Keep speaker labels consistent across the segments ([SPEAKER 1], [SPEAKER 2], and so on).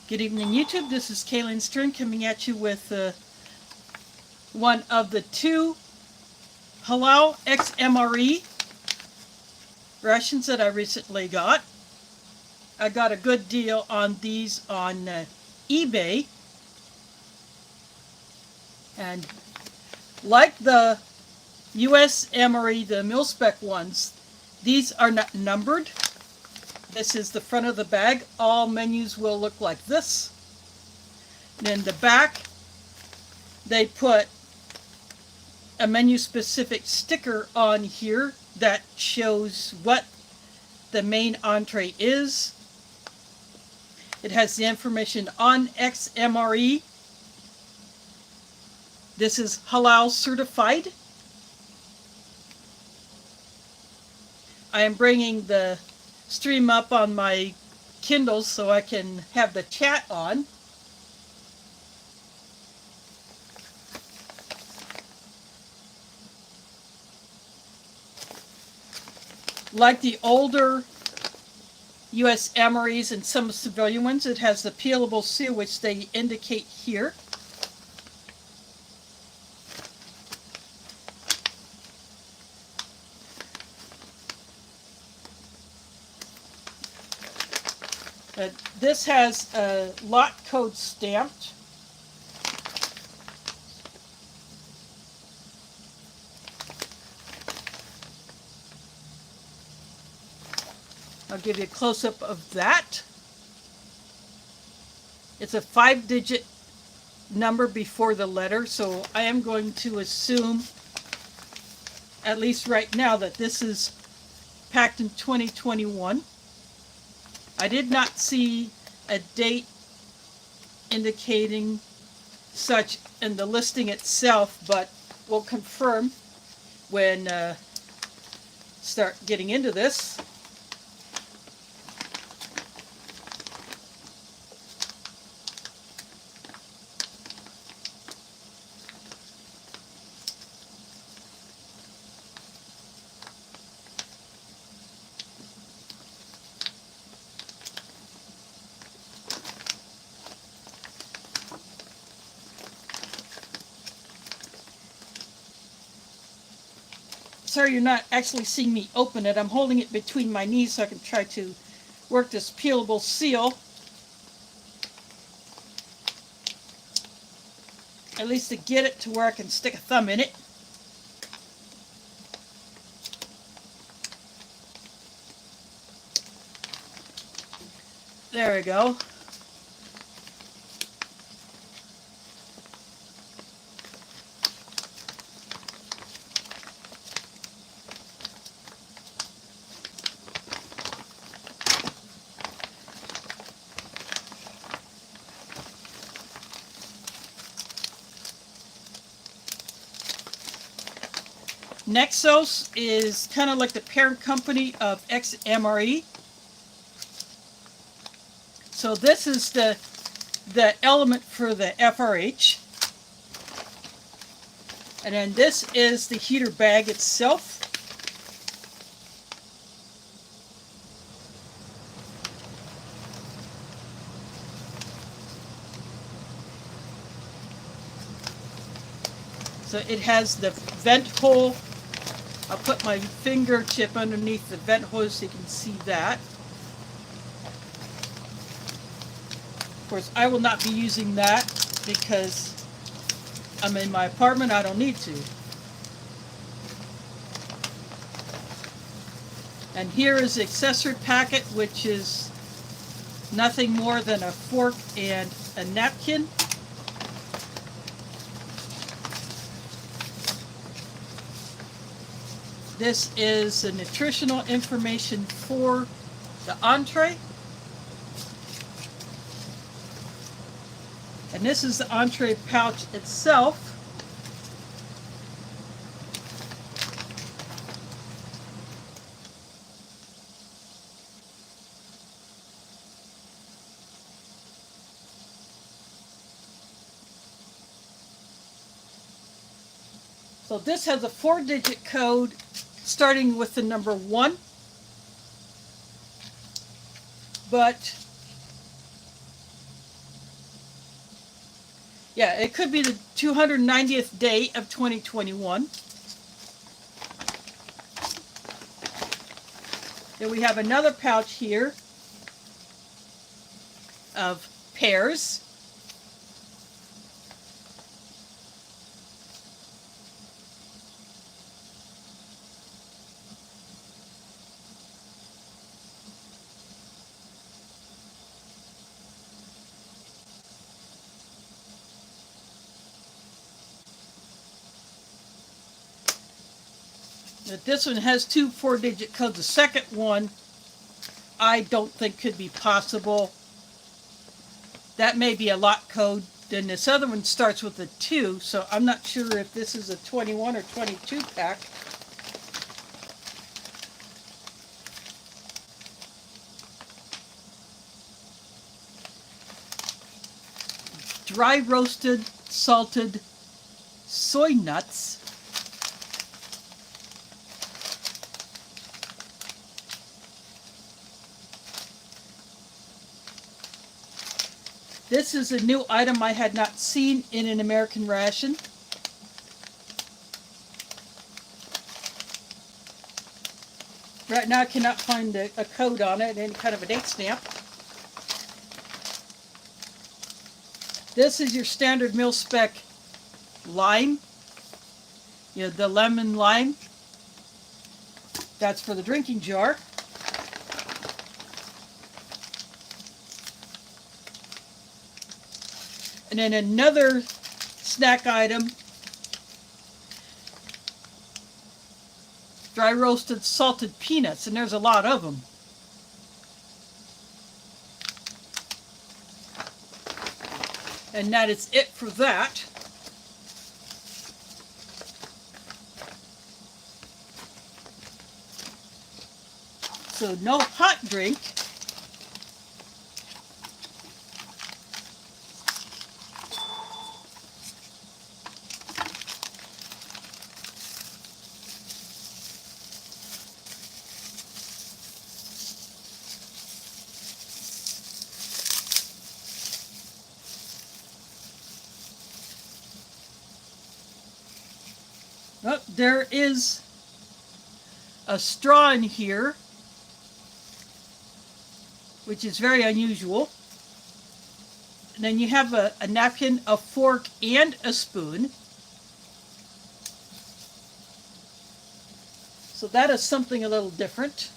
[SPEAKER 1] Good evening, YouTube. This is Kaylin Stern coming at you with one of the two Halal XMRE rations that I recently got. I got a good deal on these on eBay. And like the USMRE, the mil-spec ones, these are not numbered. This is the front of the bag. All menus will look like this. And in the back, they put a menu-specific sticker on here that shows what the main entree is. It has the information on XMRE. This is Halal certified. I am bringing the stream up on my Kindle so I can have the chat on. Like the older USMREs and some civilian ones, it has the peelable seal, which they indicate here. This has a lot code stamped. I'll give you a close-up of that. It's a 5-digit number before the letter, so I am going to assume, at least right now, that this is packed in 2021. I did not see a date indicating such in the listing itself, but we'll confirm when start getting into this. Sorry you're not actually seeing me open it. I'm holding it between my knees so I can try to work this peelable seal. At least to get it to where I can stick a thumb in it. There we go. Nexos is kind of like the parent company of XMRE. So this is the element for the FRH. And then this is the heater bag itself. So it has the vent hole. I'll put my fingertip underneath the vent hose so you can see that. Of course, I will not be using that because I'm in my apartment. I don't need to. And here is the accessory packet, which is nothing more than a fork and a napkin. This is the nutritional information for the entree. And this is the entree pouch itself. So this has a 4-digit code starting with the number 1. But Yeah, it could be the 290th day of 2021. Then we have another pouch here of pears. But this one has two 4-digit codes. The second one I don't think could be possible. That may be a lot code. Then this other one starts with a 2, so I'm not sure if this is a 21 or 22 pack. Dry roasted salted soy nuts. This is a new item I had not seen in an American ration. Right now I cannot find a code on it, any kind of a date stamp. This is your standard mil-spec lime. You know, the lemon lime. That's for the drinking jar. And then another snack item, dry roasted salted peanuts, and there's a lot of them. And that is it for that. So no hot drink. Oh, there is a straw in here, which is very unusual. And then you have a napkin, a fork, and a spoon. So that is something a little different.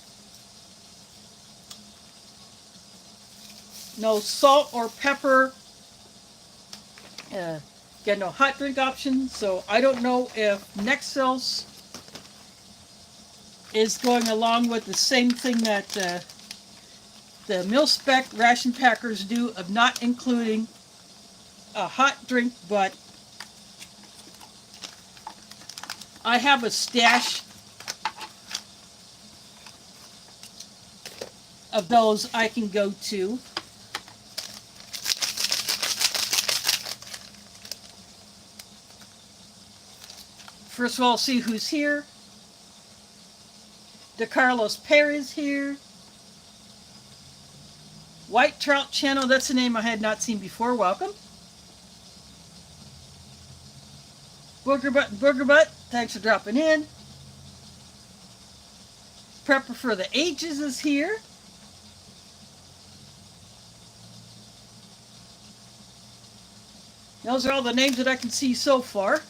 [SPEAKER 1] No salt or pepper. Again, no hot drink option. So I don't know if Nexels is going along with the same thing that the mil-spec ration packers do of not including a hot drink, but I have a stash of those I can go to. First of all, see who's here. DeCarlos Pear is here. White Trout Channel, that's a name I had not seen before. Welcome. Booger Butt and Booger Butt, thanks for dropping in. Prepper for the Ages is here. Those are all the names that I can see so far.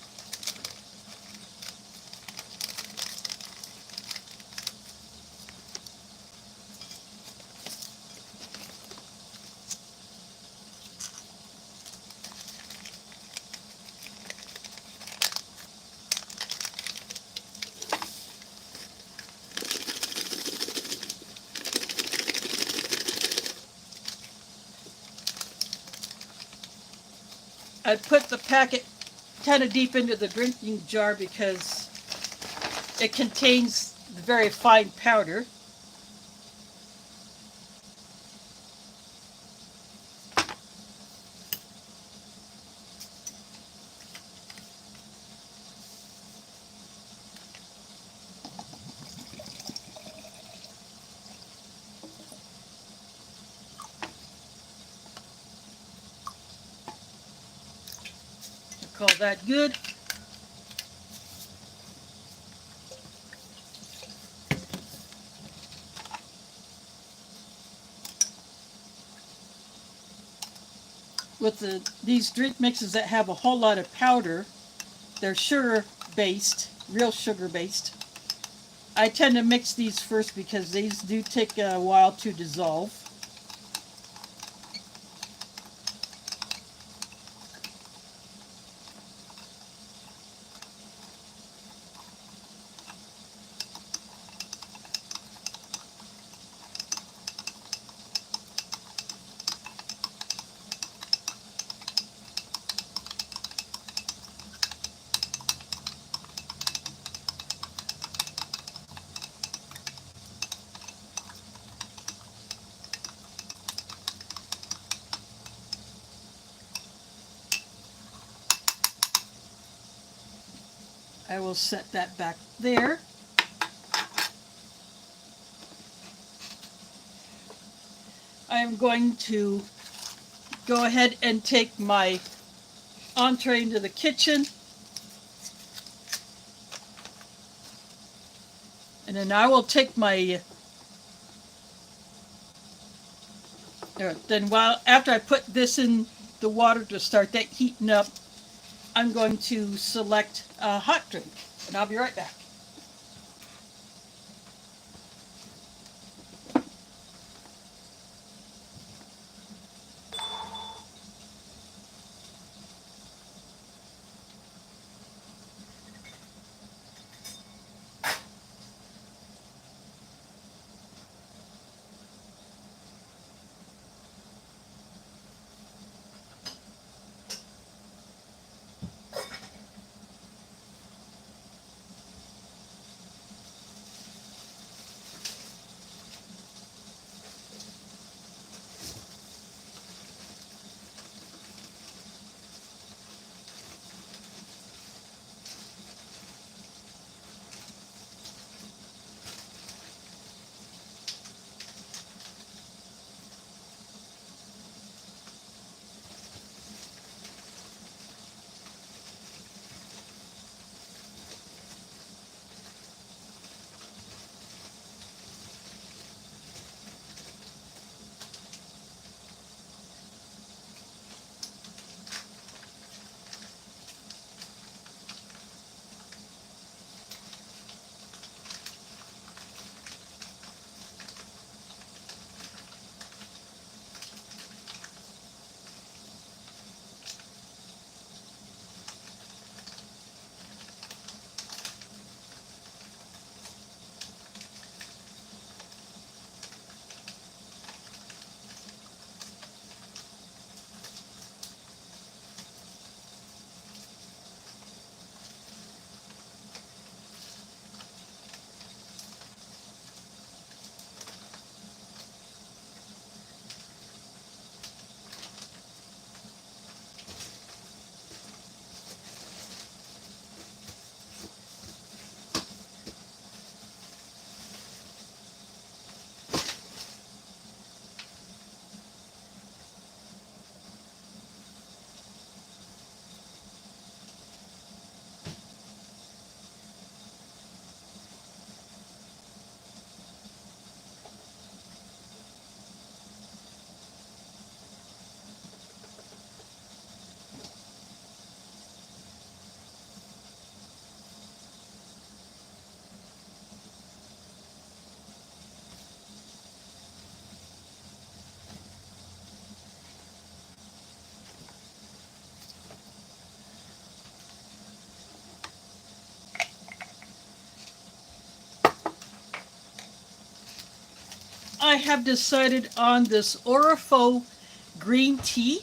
[SPEAKER 1] I put the packet kind of deep into the drinking jar because it contains the very fine powder. Call that good. With these drink mixes that have a whole lot of powder, they're sugar based, real sugar based. I tend to mix these first because these do take a while to dissolve. I will set that back there. I'm going to go ahead and take my entree into the kitchen. And then I will take my, after I put this in the water to start that heating up, I'm going to select a hot drink. And I'll be right back. I have decided on this Orifo green tea.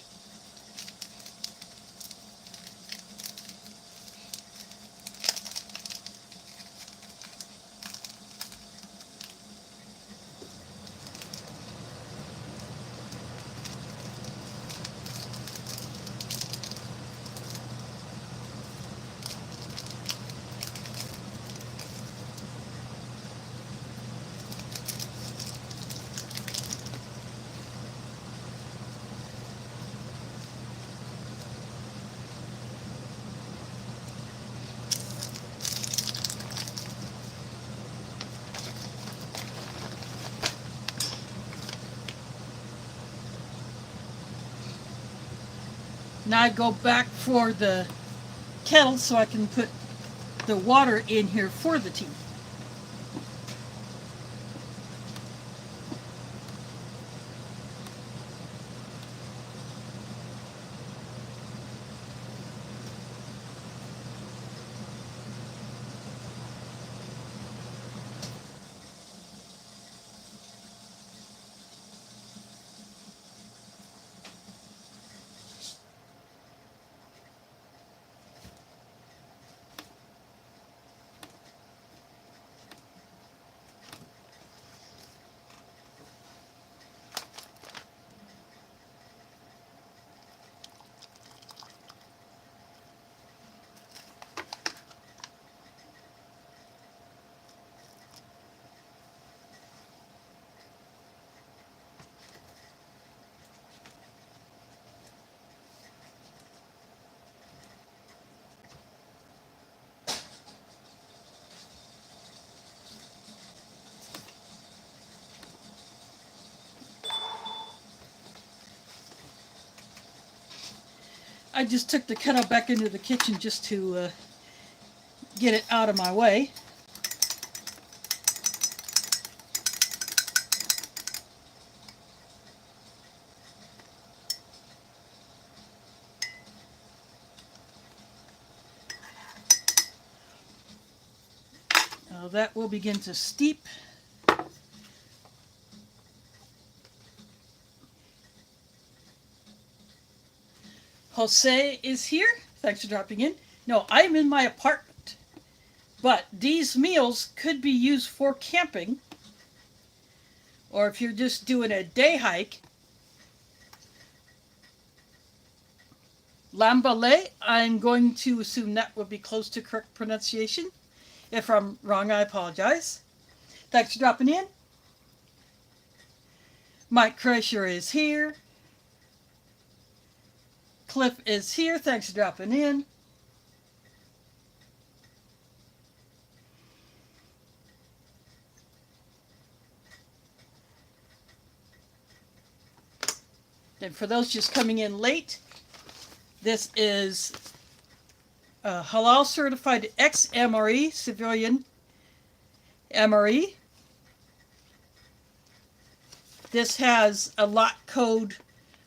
[SPEAKER 1] Now I go back for the kettle so I can put the water in here for the tea. I just took the kettle back into the kitchen just to get it out of my way. Now that will begin to steep. Jose is here. Thanks for dropping in. No, I'm in my apartment. But these meals could be used for camping. Or if you're just doing a day hike. Lambale, I'm going to assume that would be close to correct pronunciation. If I'm wrong, I apologize. Thanks for dropping in. Mike Kreischer is here. Cliff is here. Thanks for dropping in. And for those just coming in late, this is Halal certified XMRE, civilian MRE. This has a lot code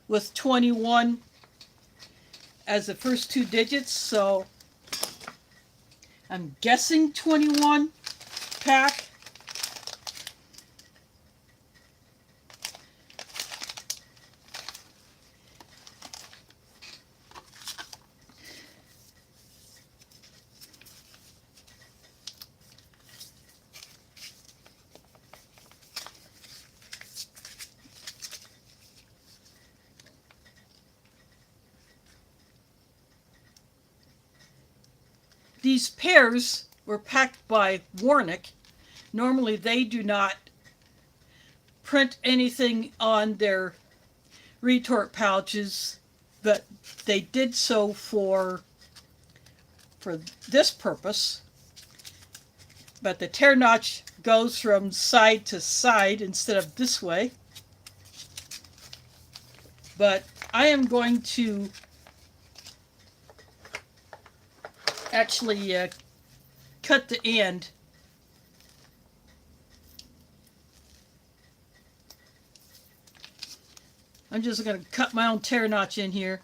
[SPEAKER 1] with 21 as the first two digits, so I'm guessing 21 pack. These pears were packed by Warnick. Normally they do not print anything on their retort pouches, but they did so for this purpose. But the tear notch goes from side to side instead of this way. But I am going to actually cut the end. I'm just going to cut my own tear notch in here.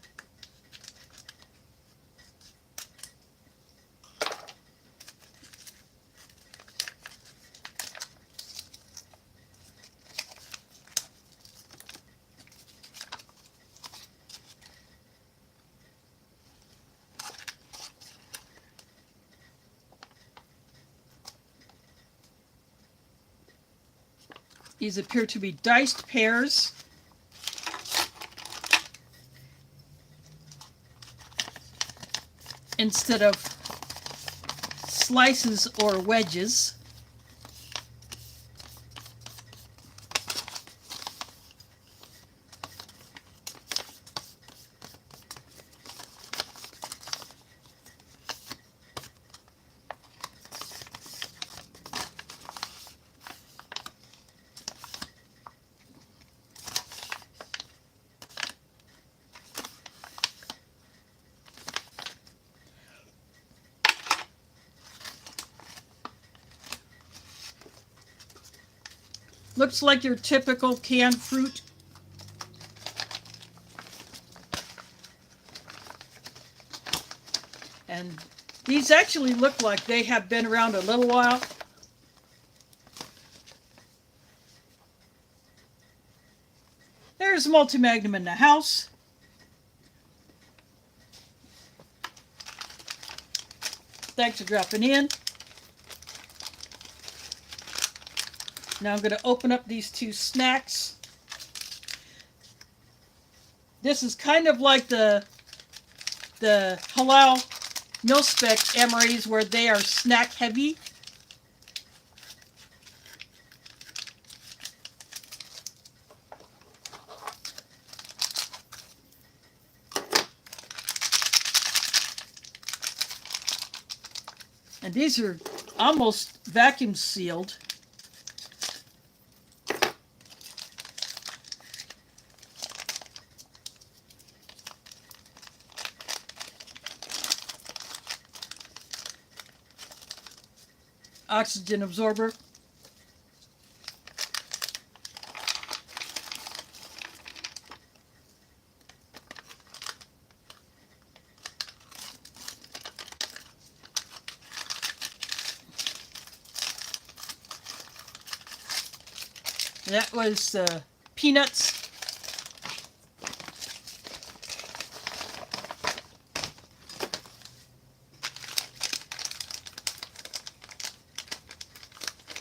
[SPEAKER 1] These appear to be diced pears. Instead of slices or wedges. Looks like your typical canned fruit. And these actually look like they have been around a little while. There's multi-magnum in the house. Thanks for dropping in. Now I'm going to open up these two snacks. This is kind of like the Halal mil-spec MREs where they are snack heavy. And these are almost vacuum sealed. Oxygen absorber. That was peanuts.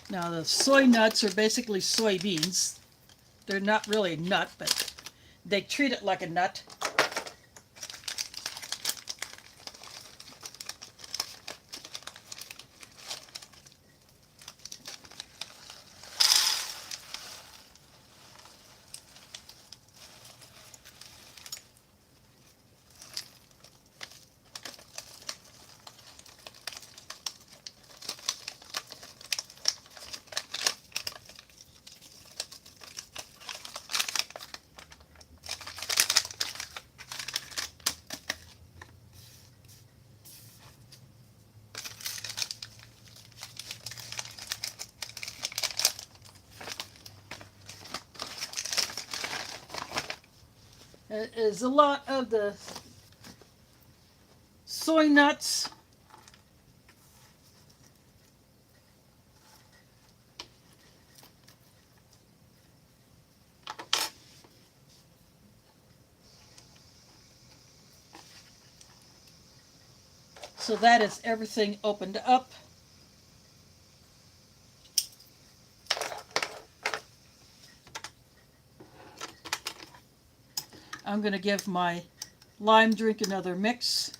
[SPEAKER 1] Now the soy nuts are basically soybeans. They're not really a nut, but they treat it like a nut. Is a lot of the soy nuts. So that is everything opened up. I'm going to give my lime drink another mix.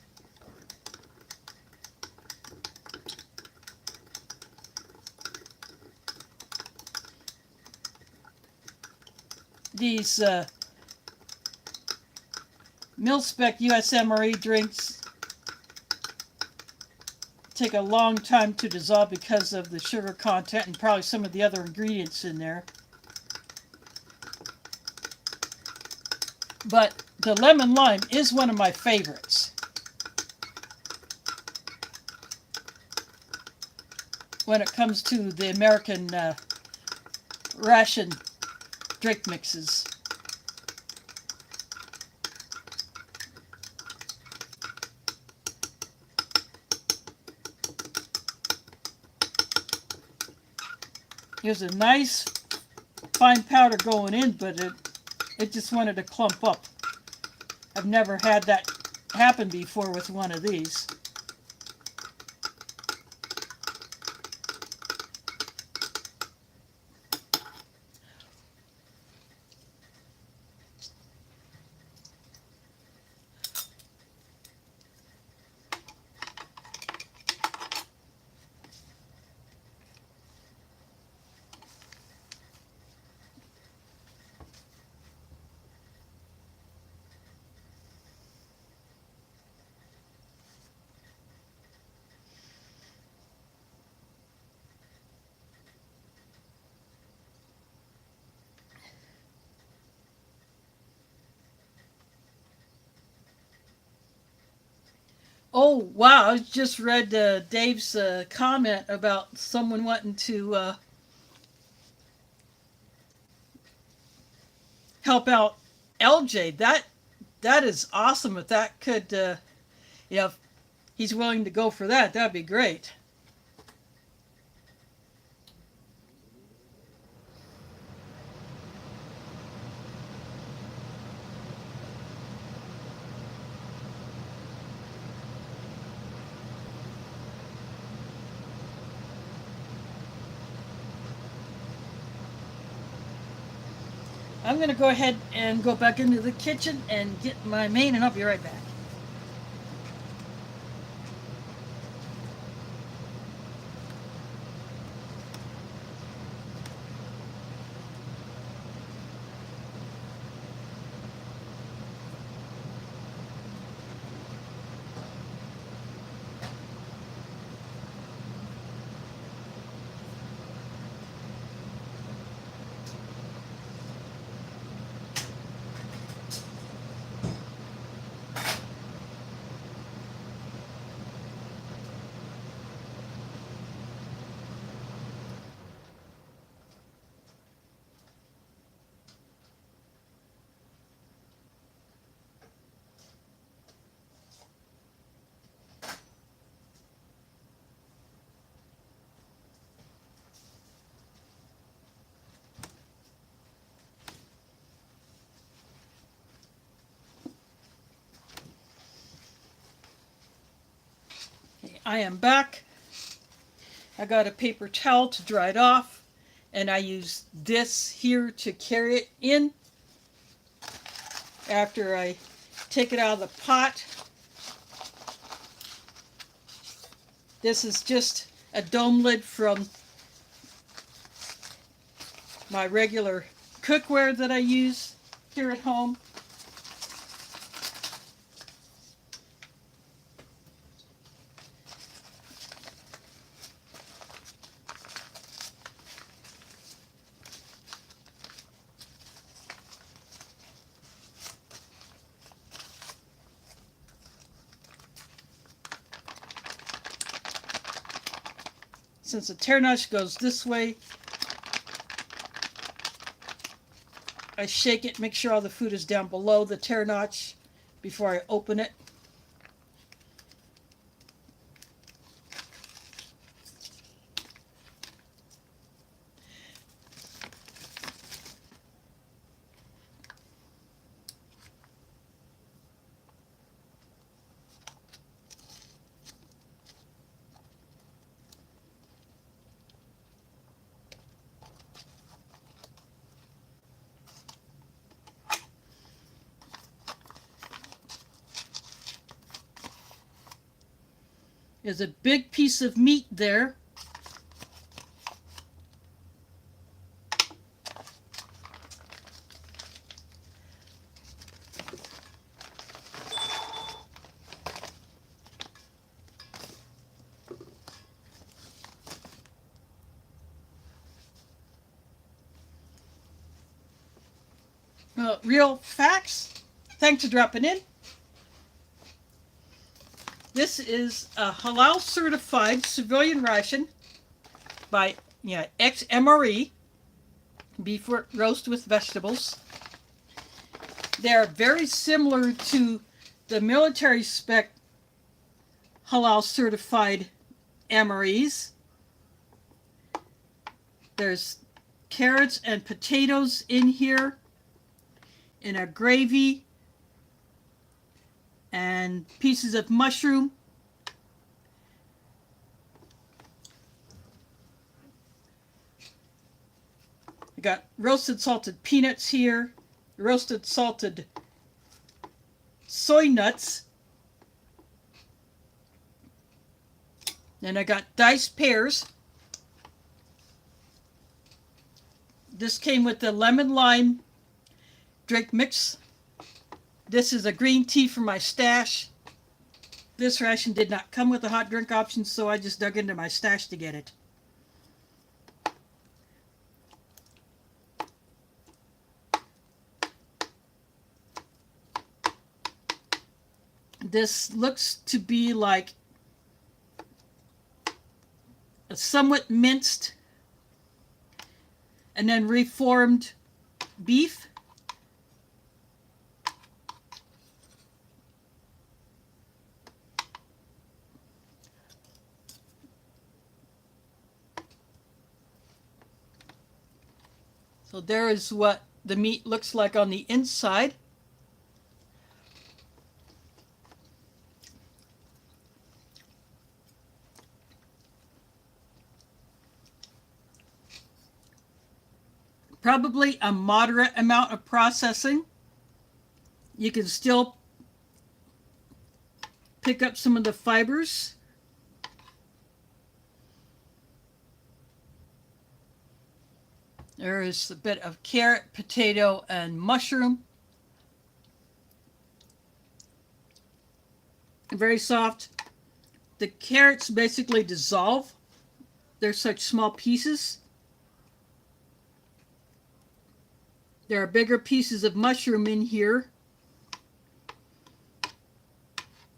[SPEAKER 1] These mil-spec USMRE drinks take a long time to dissolve because of the sugar content and probably some of the other ingredients in there. But the lemon lime is one of my favorites. When it comes to the American Ration drink mixes. Here's a nice fine powder going in, but it just wanted to clump up. I've never had that happen before with one of these. Oh, wow. I just read Dave's comment about someone wanting to help out LJ. That is awesome. If that could, if he's willing to go for that, that'd be great. I'm going to go ahead and go back into the kitchen and get my main, and I'll be right back. I am back. I got a paper towel to dry it off, and I use this here to carry it in after I take it out of the pot. This is just a dome lid from my regular cookware that I use here at home. Since the tear notch goes this way, I shake it, make sure all the food is down below the tear notch before I open it. There's a big piece of meat there. Real facts. Thanks for dropping in. This is a Halal certified civilian ration by XMRE, beef roast with vegetables. They are very similar to the military spec Halal certified MREs. There's carrots and potatoes in here in a gravy, and pieces of mushroom. I got roasted salted peanuts here, roasted salted soy nuts, and I got diced pears. This came with the lemon lime drink mix. This is a green tea for my stash. This ration did not come with a hot drink option, so I just dug into my stash to get it. This looks to be like a somewhat minced and then reformed beef. So there is what the meat looks like on the inside. Probably a moderate amount of processing. You can still pick up some of the fibers. There is a bit of carrot, potato, and mushroom. Very soft. The carrots basically dissolve. They're such small pieces. There are bigger pieces of mushroom in here.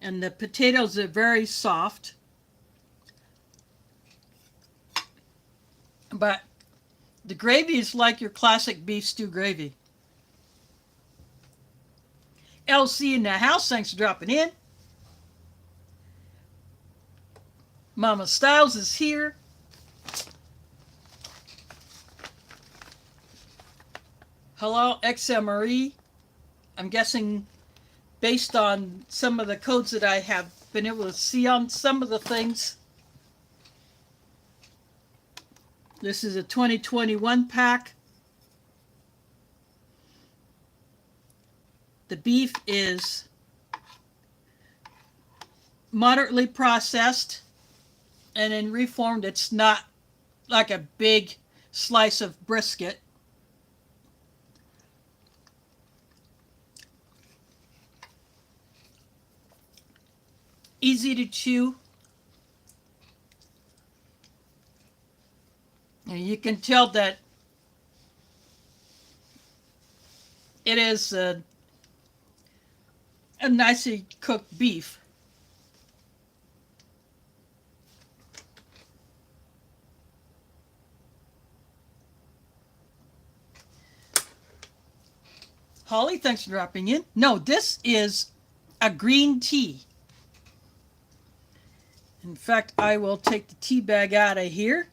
[SPEAKER 1] And the potatoes are very soft. But the gravy is like your classic beef stew gravy. LC in the house, thanks for dropping in. Mama Styles is here. Halal XMRE. I'm guessing based on some of the codes that I have been able to see on some of the things. This is a 2021 pack. The beef is moderately processed, and in reformed it's not like a big slice of brisket. Easy to chew. And you can tell that it is a nicely cooked beef. Holly, thanks for dropping in. No, this is a green tea. In fact, I will take the tea bag out of here.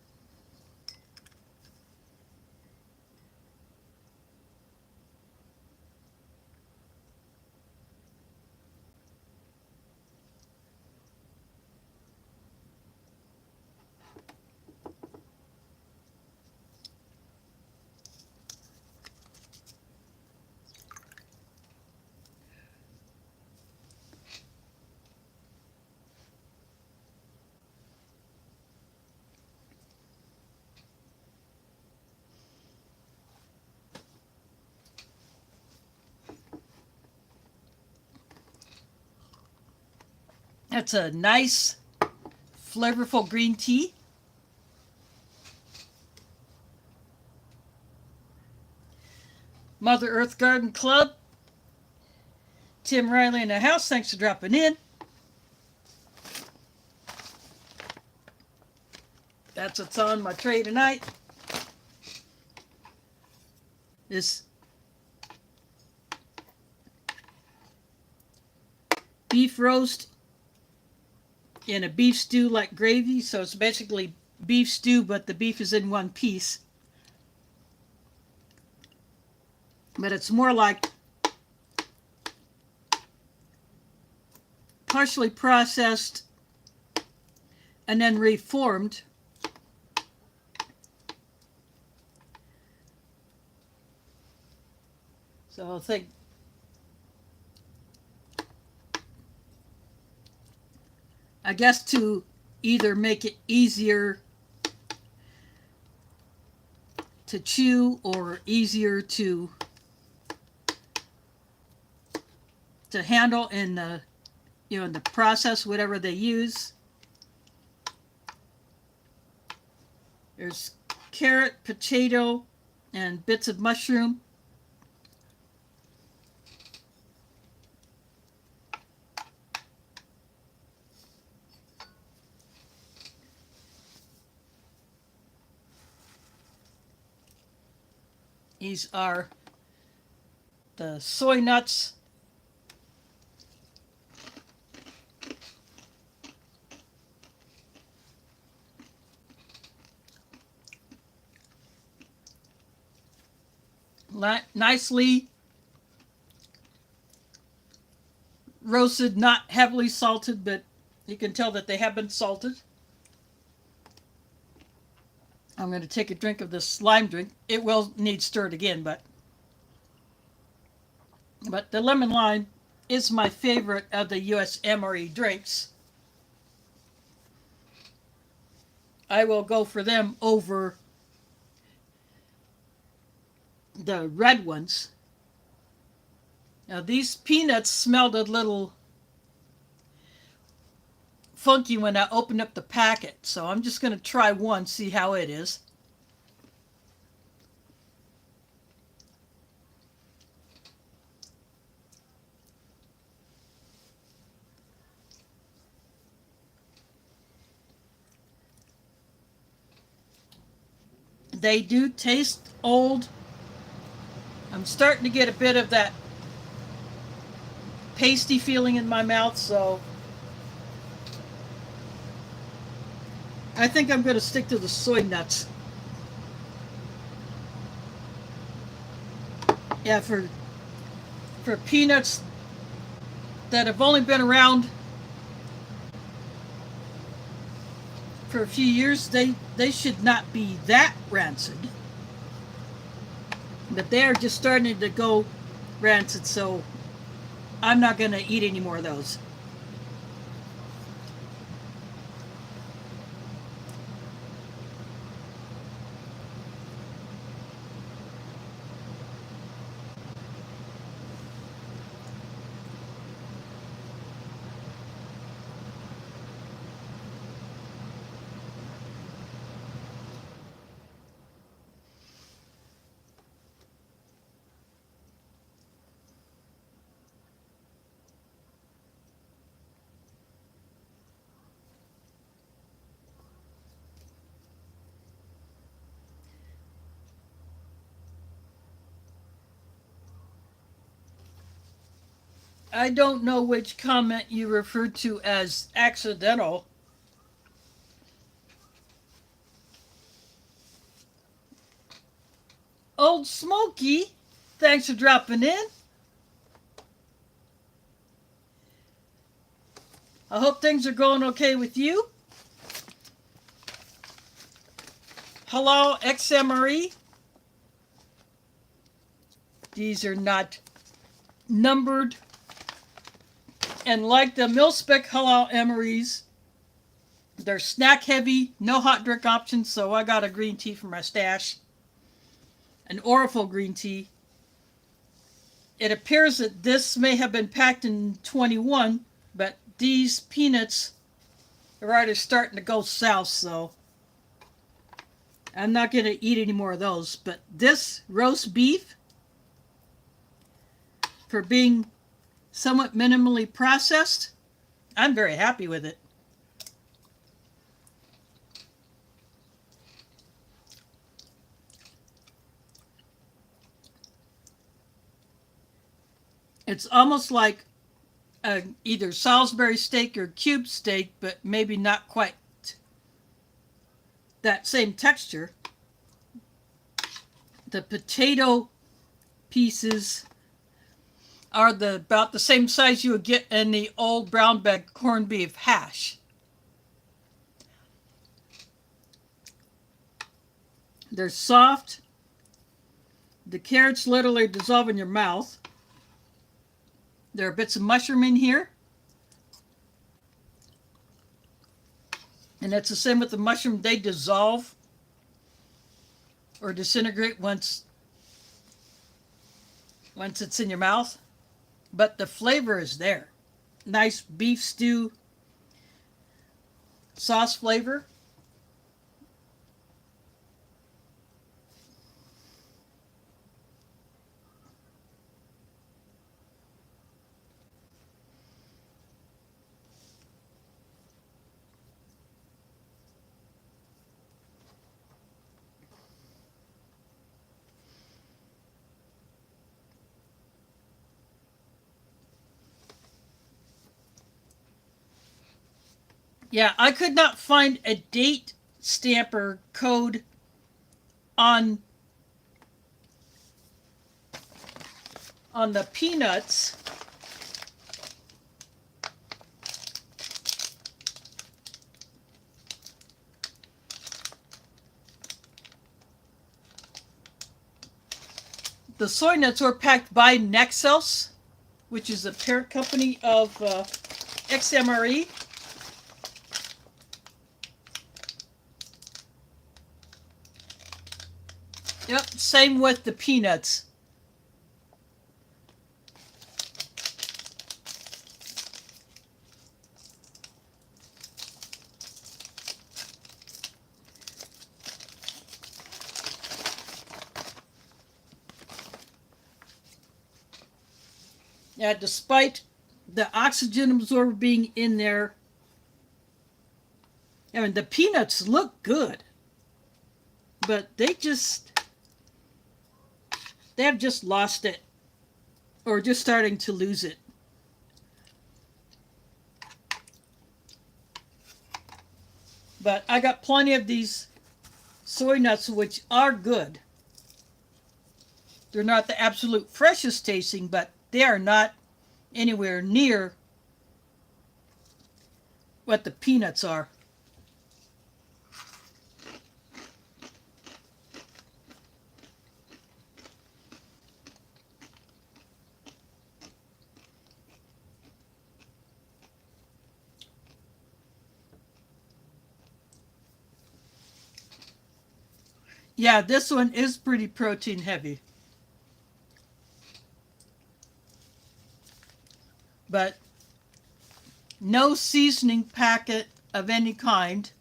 [SPEAKER 1] That's a nice, flavorful green tea. Mother Earth Garden Club. Tim Riley in the house, thanks for dropping in. That's what's on my tray tonight. This beef roast in a beef stew like gravy, so it's basically beef stew, but the beef is in one piece. But it's more like partially processed and then reformed. So I guess to either make it easier to chew or easier to handle in the in the process, whatever they use. There's carrot, potato, and bits of mushroom. These are the soy nuts. nicely roasted, not heavily salted, but you can tell that they have been salted. I'm going to take a drink of this lime drink. It will need stirred again, but the lemon lime is my favorite of the USMRE drinks. I will go for them over the red ones. Now these peanuts smelled a little funky when I opened up the packet, so I'm just going to try one, see how it is. They do taste old. I'm starting to get a bit of that pasty feeling in my mouth, so I think I'm going to stick to the soy nuts. Yeah, for peanuts that have only been around for a few years, they should not be that rancid. But they are just starting to go rancid, so I'm not going to eat any more of those. I don't know which comment you referred to as accidental. Old Smoky, thanks for dropping in. I hope things are going okay with you. Hello, XMRE. These are not numbered. And like the mil-spec Halal MREs, they're snack heavy, no hot drink options, so I got a green tea for my stash. An Orifol green tea. It appears that this may have been packed in 21, but these peanuts are already starting to go south, so I'm not going to eat any more of those. But this roast beef, for being somewhat minimally processed, I'm very happy with it. It's almost like either Salisbury steak or cube steak, but maybe not quite that same texture. The potato pieces are about the same size you would get in the old brown bag corned beef hash. They're soft. The carrots literally dissolve in your mouth. There are bits of mushroom in here. And it's the same with the mushroom. They dissolve or disintegrate once it's in your mouth. But the flavor is there. Nice beef stew sauce flavor. Yeah, I could not find a date stamp or code on on the peanuts, the soy nuts were packed by Nexels, which is a parent company of XMRE. Yep, same with the peanuts. Yeah, despite the oxygen absorber being in there, I mean, the peanuts look good, but they have just lost it, or just starting to lose it. But I got plenty of these soy nuts, which are good. They're not the absolute freshest tasting, but they are not anywhere near what the peanuts are. Yeah, this one is pretty protein heavy. But no seasoning packet of any kind.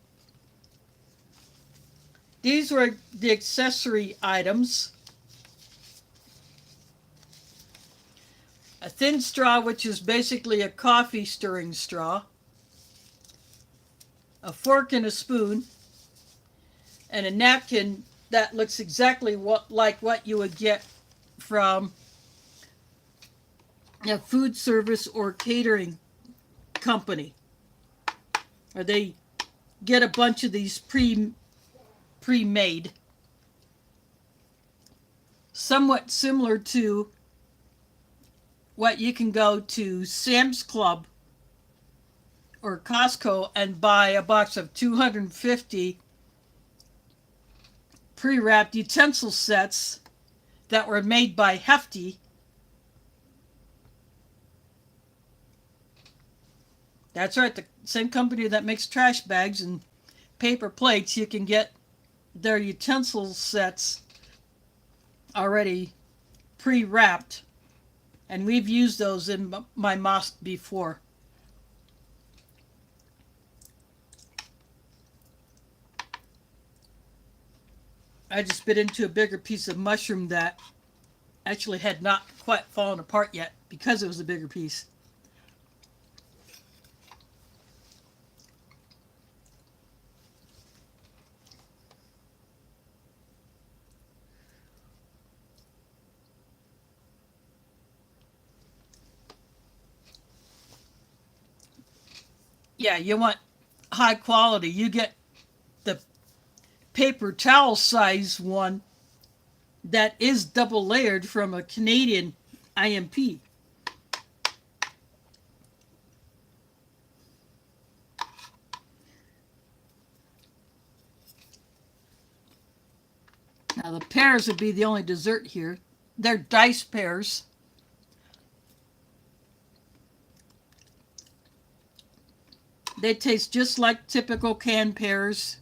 [SPEAKER 1] These were the accessory items. A thin straw, which is basically a coffee stirring straw. A fork and a spoon. And a napkin that looks exactly like what you would get from a food service or catering company. Or they get a bunch of these pre-made. Somewhat similar to what you can go to Sam's Club or Costco and buy a box of 250 pre-wrapped utensil sets that were made by Hefty. That's right, the same company that makes trash bags and paper plates. You can get their utensil sets already pre-wrapped, and we've used those in my mosque before. I just bit into a bigger piece of mushroom that actually had not quite fallen apart yet because it was a bigger piece. Yeah, you want high quality. You get the paper towel size one that is double layered from a Canadian IMP. Now the pears would be the only dessert here. They're diced pears. They taste just like typical canned pears.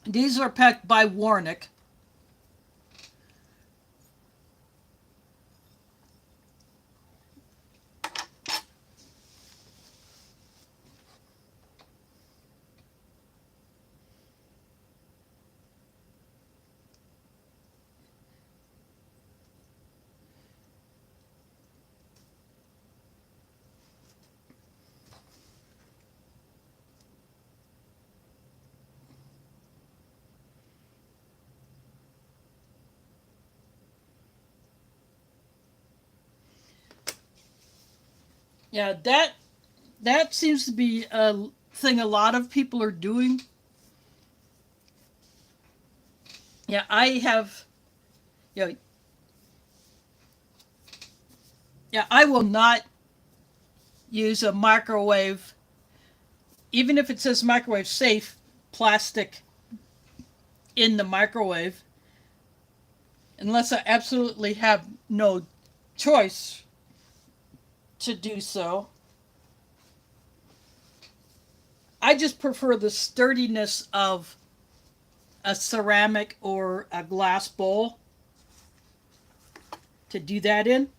[SPEAKER 1] These are packed by Warnick. Yeah, that seems to be a thing a lot of people are doing. Yeah, I have, you know, yeah, I will not use a microwave, even if it says microwave safe, plastic in the microwave, unless I absolutely have no choice to do so. I just prefer the sturdiness of a ceramic or a glass bowl to do that in.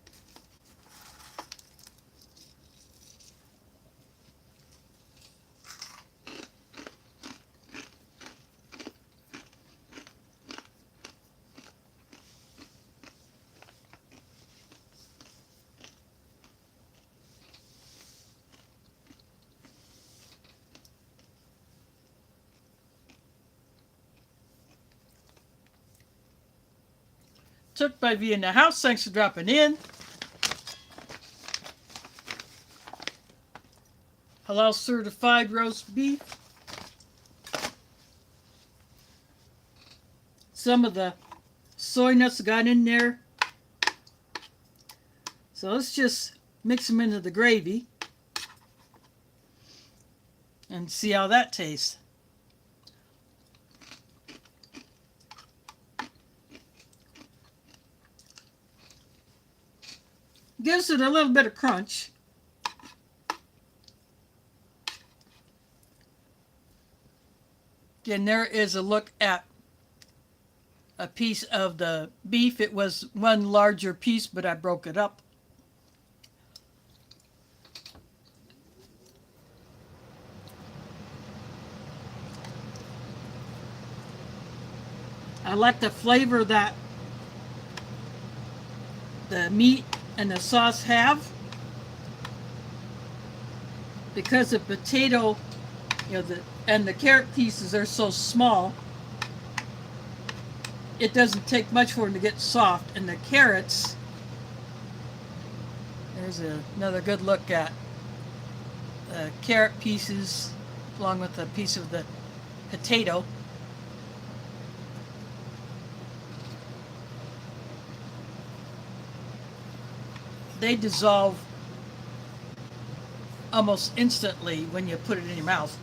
[SPEAKER 1] Took by V in the house. Thanks for dropping in. Halal certified roast beef. Some of the soy nuts got in there. So let's just mix them into the gravy and see how that tastes. Gives it a little bit of crunch. Again, there is a look at a piece of the beef. It was one larger piece, but I broke it up. I like the flavor that the meat and the sauce have. Because the potato, and the carrot pieces are so small, it doesn't take much for them to get soft. And the carrots, there's another good look at the carrot pieces along with a piece of the potato. They dissolve almost instantly when you put it in your mouth.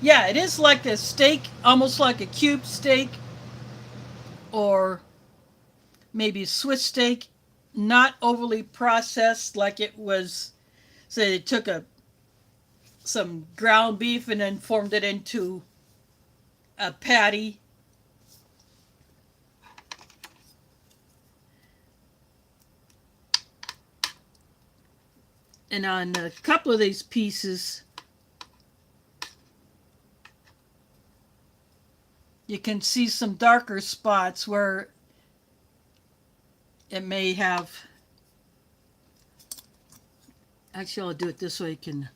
[SPEAKER 1] Yeah, it is like a steak, almost like a cube steak, or maybe a Swiss steak, not overly processed like it was. Say they took some ground beef and then formed it into a patty. And on a couple of these pieces, you can see some darker spots where it may have. Actually, I'll do it this way. You can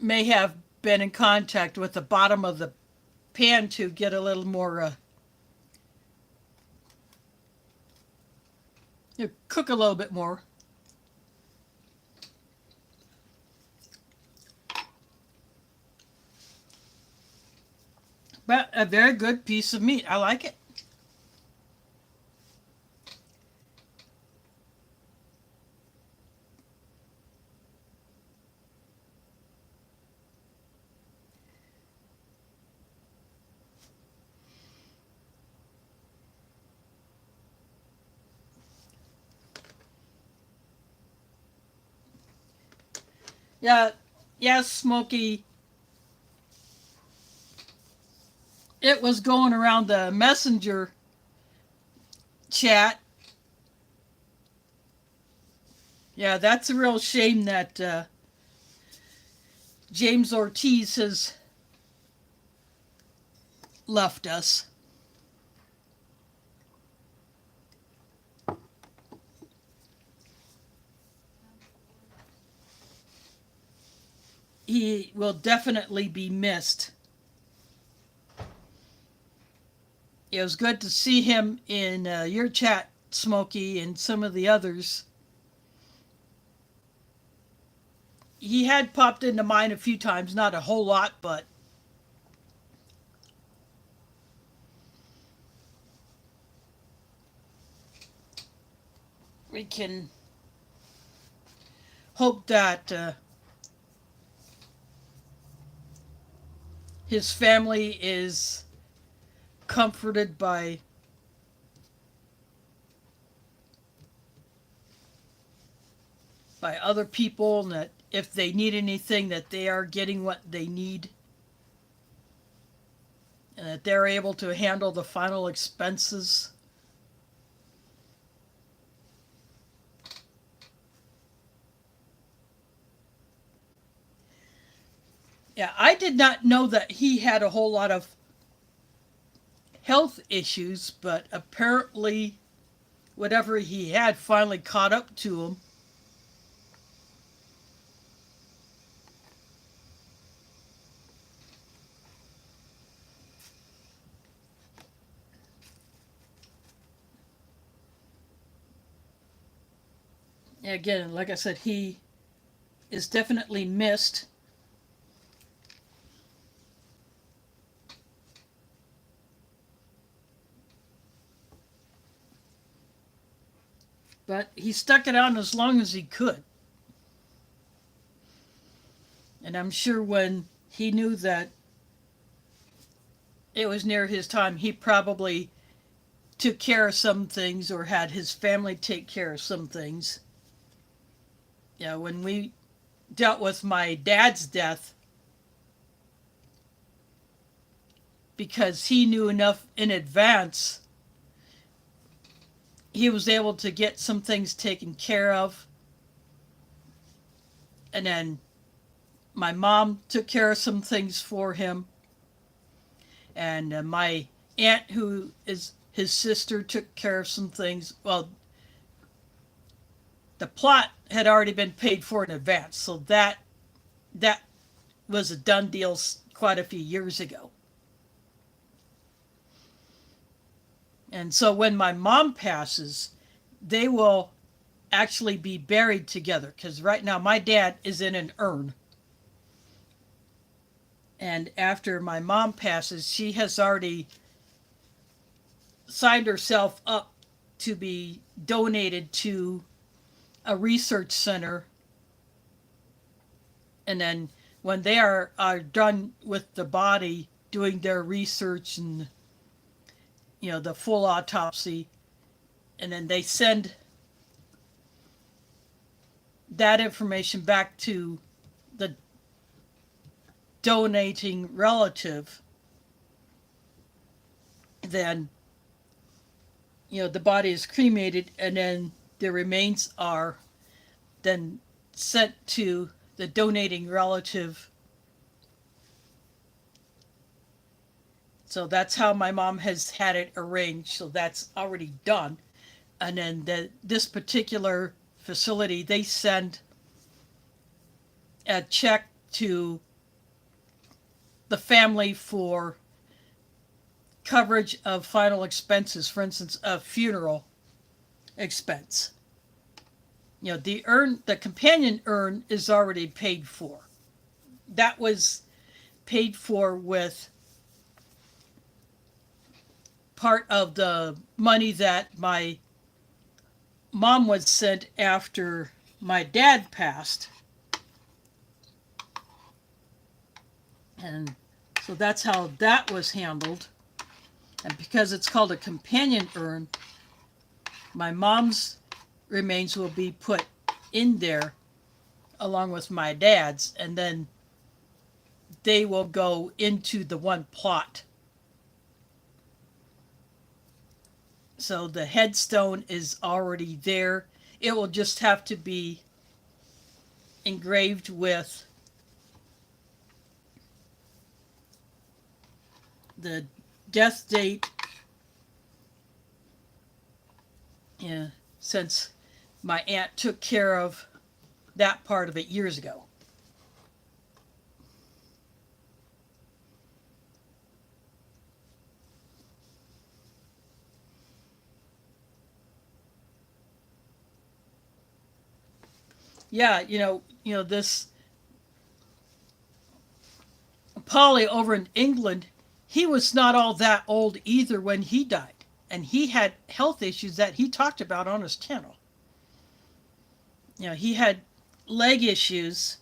[SPEAKER 1] may have been in contact with the bottom of the pan to get a little more. Cook a little bit more. But a very good piece of meat. I like it. Yeah, yes, Smokey. It was going around the messenger chat. Yeah, that's a real shame that James Ortiz has left us. He will definitely be missed. It was good to see him in your chat, Smokey, and some of the others. he had popped into mine a few times, not a whole lot, but we can hope that his family is comforted by other people, and that if they need anything, that they are getting what they need, and that they're able to handle the final expenses. Yeah, I did not know that he had a whole lot of health issues, but apparently whatever he had finally caught up to him. Again, like I said, he is definitely missed. But he stuck it out as long as he could. And I'm sure when he knew that it was near his time, he probably took care of some things or had his family take care of some things. Yeah, when we dealt with my dad's death, because he knew enough in advance, he was able to get some things taken care of. And then my mom took care of some things for him. And my aunt, who is his sister, took care of some things. Well, the plot had already been paid for in advance, so that was a done deal quite a few years ago. And so when my mom passes, they will actually be buried together, because right now my dad is in an urn. And after my mom passes, she has already signed herself up to be donated to a research center. And then when they are done with the body, doing their research and the full autopsy, and then they send that information back to the donating relative, then the body is cremated, and then the remains are then sent to the donating relative. So that's how my mom has had it arranged. So that's already done. And then this particular facility, they send a check to the family for coverage of final expenses, for instance, a funeral expense. The companion urn is already paid for. That was paid for with part of the money that my mom was sent after my dad passed. And so that's how that was handled. And because it's called a companion urn, my mom's remains will be put in there along with my dad's, and then they will go into the one plot. So the headstone is already there. It will just have to be engraved with the death date. Yeah, since my aunt took care of that part of it years ago. Yeah, this Polly over in England, he was not all that old either when he died. And he had health issues that he talked about on his channel. He had leg issues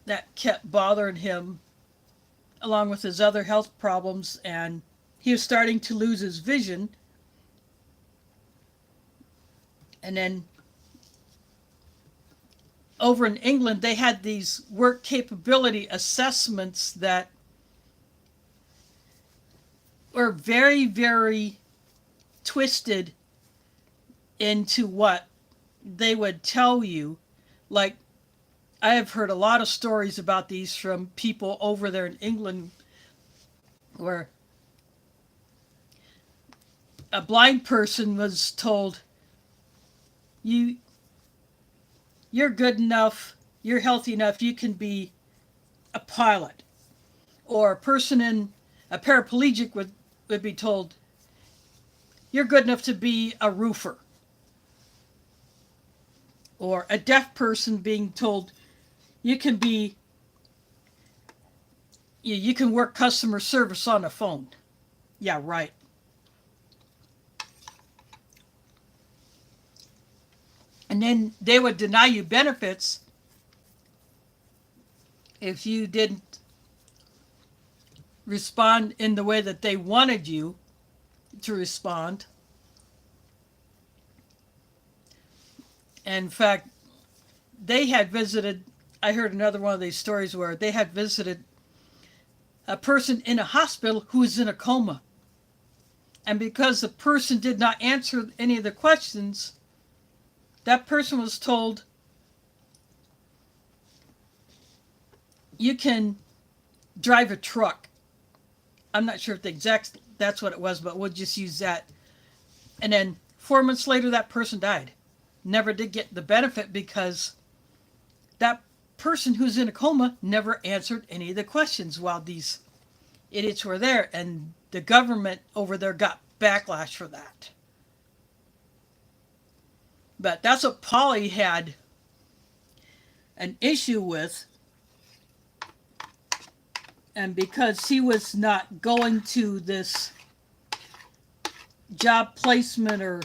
[SPEAKER 1] that kept bothering him along with his other health problems, and he was starting to lose his vision. And then over in England, they had these work capability assessments that were very, very twisted into what they would tell you. Like, I have heard a lot of stories about these from people over there in England where a blind person was told, you're good enough, you're healthy enough, you can be a pilot. Or a paraplegic would be told, you're good enough to be a roofer. Or a deaf person being told, you can work customer service on a phone. Yeah, right. And then they would deny you benefits if you didn't respond in the way that they wanted you to respond. In fact, they had visited, I heard another one of these stories where they had visited a person in a hospital who was in a coma. And because the person did not answer any of the questions, that person was told, you can drive a truck. I'm not sure if that's what it was, but we'll just use that. And then 4 months later, that person died. Never did get the benefit because that person who's in a coma never answered any of the questions while these idiots were there. And the government over there got backlash for that. But that's what Polly had an issue with. And because he was not going to this job placement or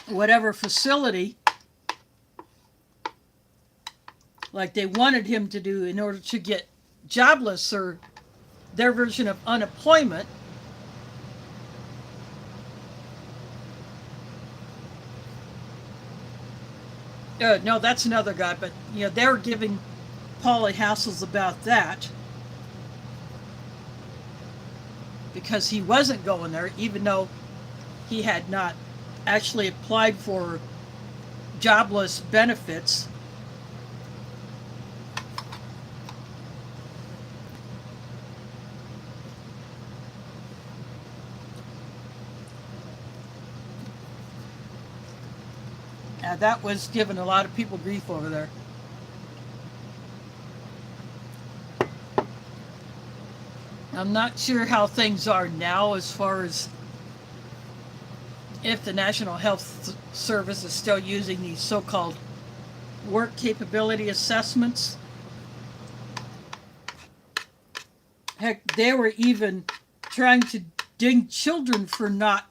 [SPEAKER 1] whatever facility like they wanted him to do in order to get jobless or their version of unemployment, no, that's another guy, but they were giving Polly hassles about that because he wasn't going there, even though he had not actually applied for jobless benefits. That was giving a lot of people grief over there. I'm not sure how things are now as far as if the National Health Service is still using these so-called work capability assessments. Heck, they were even trying to ding children for not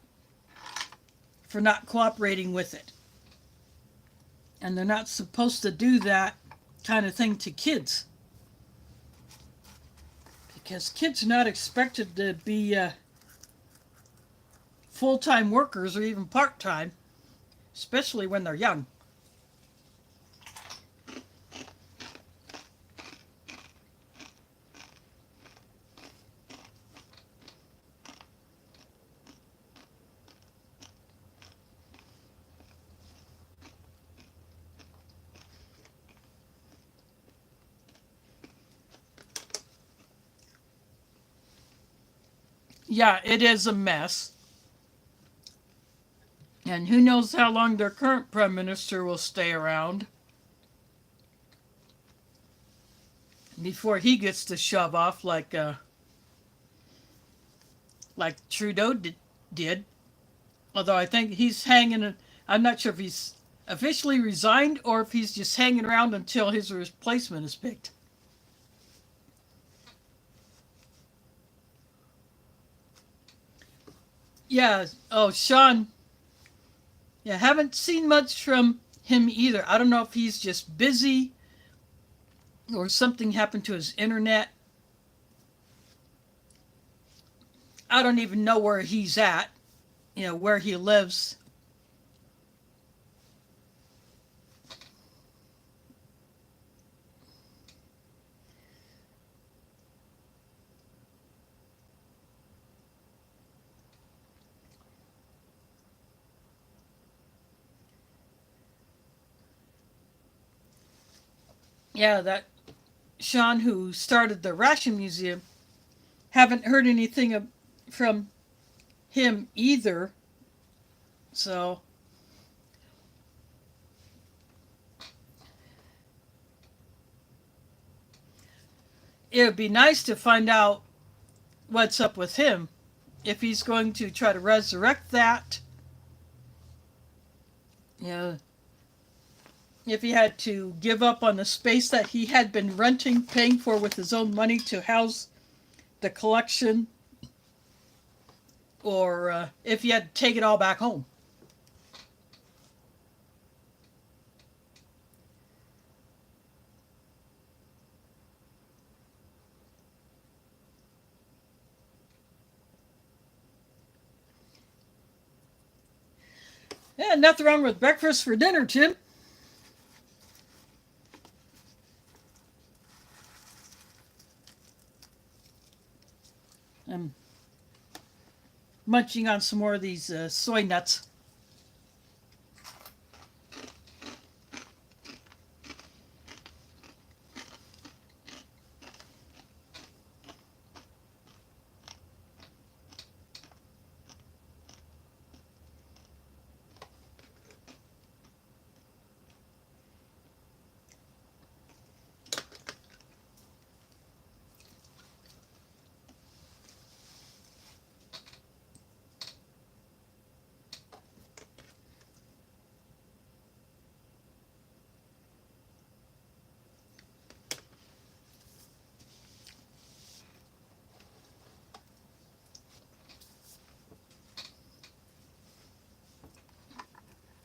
[SPEAKER 1] cooperating with it. And they're not supposed to do that kind of thing to kids. Because kids are not expected to be full-time workers or even part-time, especially when they're young. Yeah, it is a mess. And who knows how long their current prime minister will stay around before he gets to shove off like Trudeau did. Although I think he's hanging. I'm not sure if he's officially resigned or if he's just hanging around until his replacement is picked. Yeah. Oh, Sean. Yeah, haven't seen much from him either. I don't know if he's just busy or something happened to his internet. I don't even know where he's at, where he lives. Yeah, that Sean who started the Ration Museum, haven't heard anything from him either. So it would be nice to find out what's up with him. If he's going to try to resurrect that, yeah, if he had to give up on the space that he had been renting, paying for with his own money to house the collection, or if he had to take it all back home. Yeah, nothing wrong with breakfast for dinner, Tim. I'm munching on some more of these soy nuts.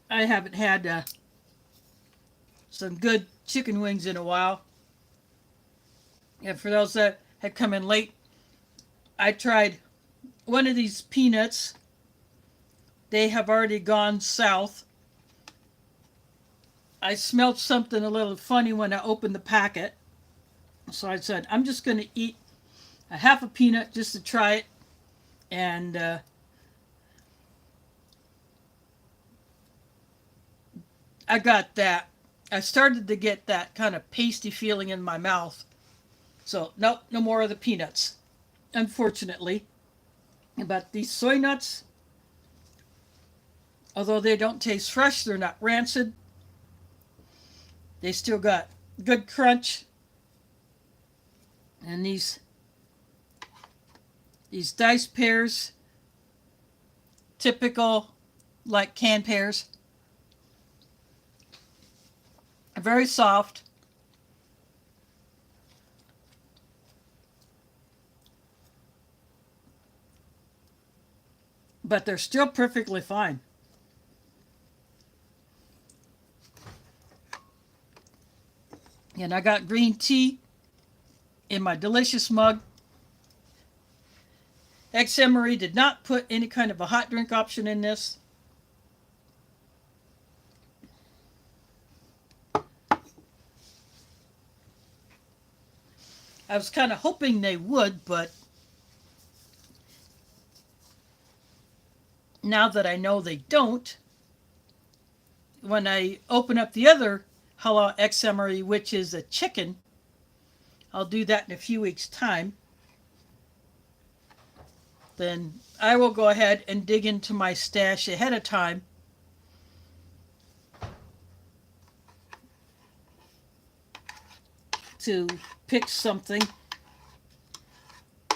[SPEAKER 1] I haven't had some good chicken wings in a while. And for those that had come in late, I tried one of these peanuts. They have already gone south. I smelled something a little funny when I opened the packet. So I said, I'm just going to eat a half a peanut just to try it. And I got that. I started to get that kind of pasty feeling in my mouth. So, nope, no more of the peanuts, unfortunately. But these soy nuts, although they don't taste fresh, they're not rancid. They still got good crunch. And these diced pears, typical like canned pears, are very soft. But they're still perfectly fine. And I got green tea in my delicious mug. XMRE did not put any kind of a hot drink option in this. I was kind of hoping they would, but now that I know they don't, when I open up the other Halal XMRE, which is a chicken, I'll do that in a few weeks' time, then I will go ahead and dig into my stash ahead of time to pick something.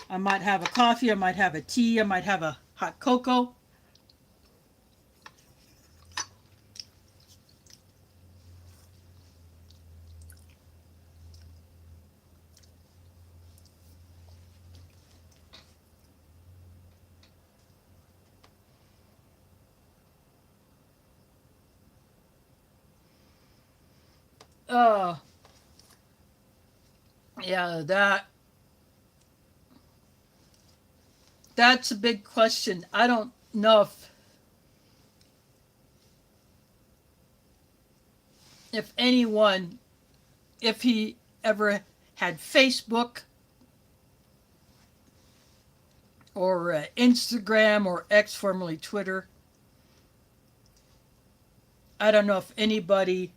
[SPEAKER 1] I might have a coffee, I might have a tea, I might have a hot cocoa. Uh, yeah, that's a big question. I don't know if anyone, if he ever had Facebook or Instagram or X, formerly Twitter. I don't know if anybody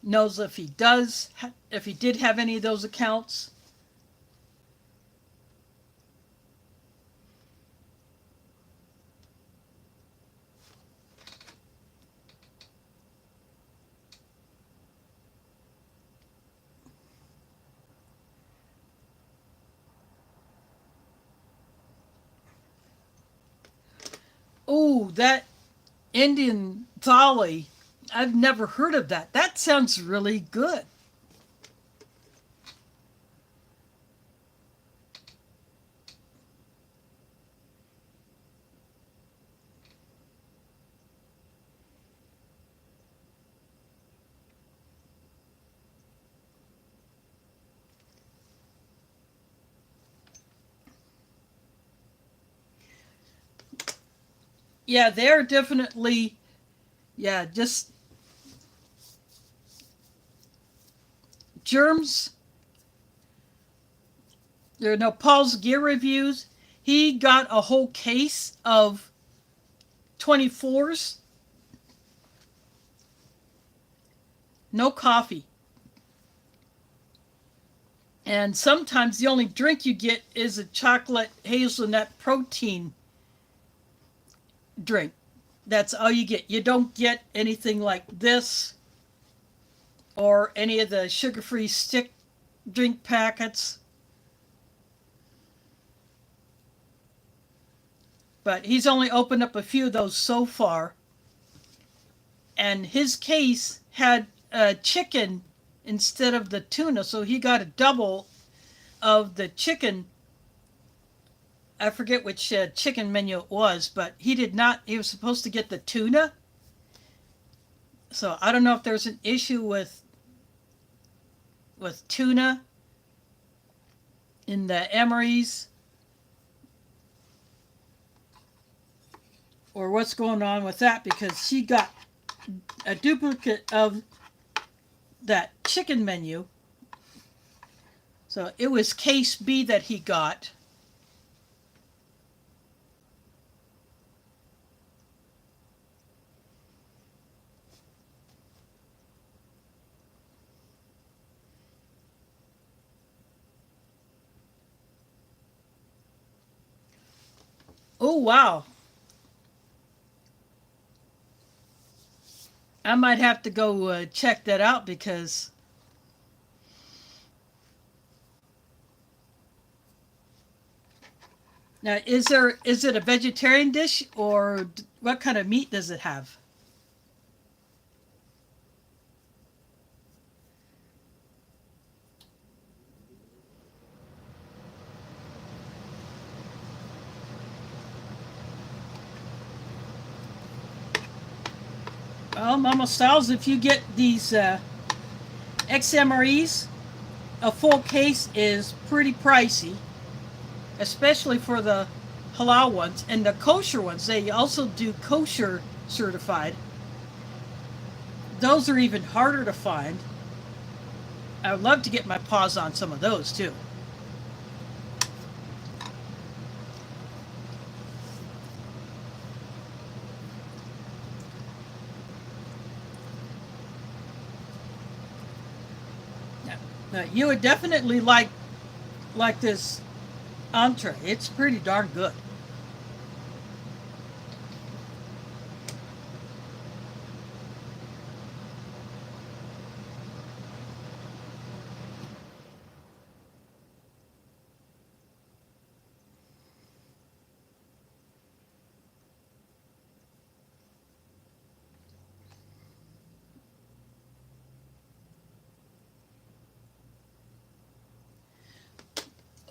[SPEAKER 1] knows if he does, if he did have any of those accounts. Oh, that Indian thali. I've never heard of that. That sounds really good. Yeah, they're definitely, yeah, just germs. There are no Paul's Gear Reviews. He got a whole case of 24s, no coffee. And sometimes the only drink you get is a chocolate hazelnut protein drink. That's all you get. You don't get anything like this or any of the sugar free stick drink packets. But he's only opened up a few of those so far. And his case had chicken instead of the tuna, so he got a double of the chicken. I forget which chicken menu it was, but he did not. He was supposed to get the tuna. So I don't know if there's an issue with tuna in the XMREs or what's going on with that, because she got a duplicate of that chicken menu. So it was case B that he got. Oh, wow. I might have to go check that out because now is it a vegetarian dish or what kind of meat does it have? Well, Mama Styles, if you get these XMREs, a full case is pretty pricey, especially for the halal ones and the kosher ones. They also do kosher certified. Those are even harder to find. I would love to get my paws on some of those too. Now, you would definitely like this entree. It's pretty darn good.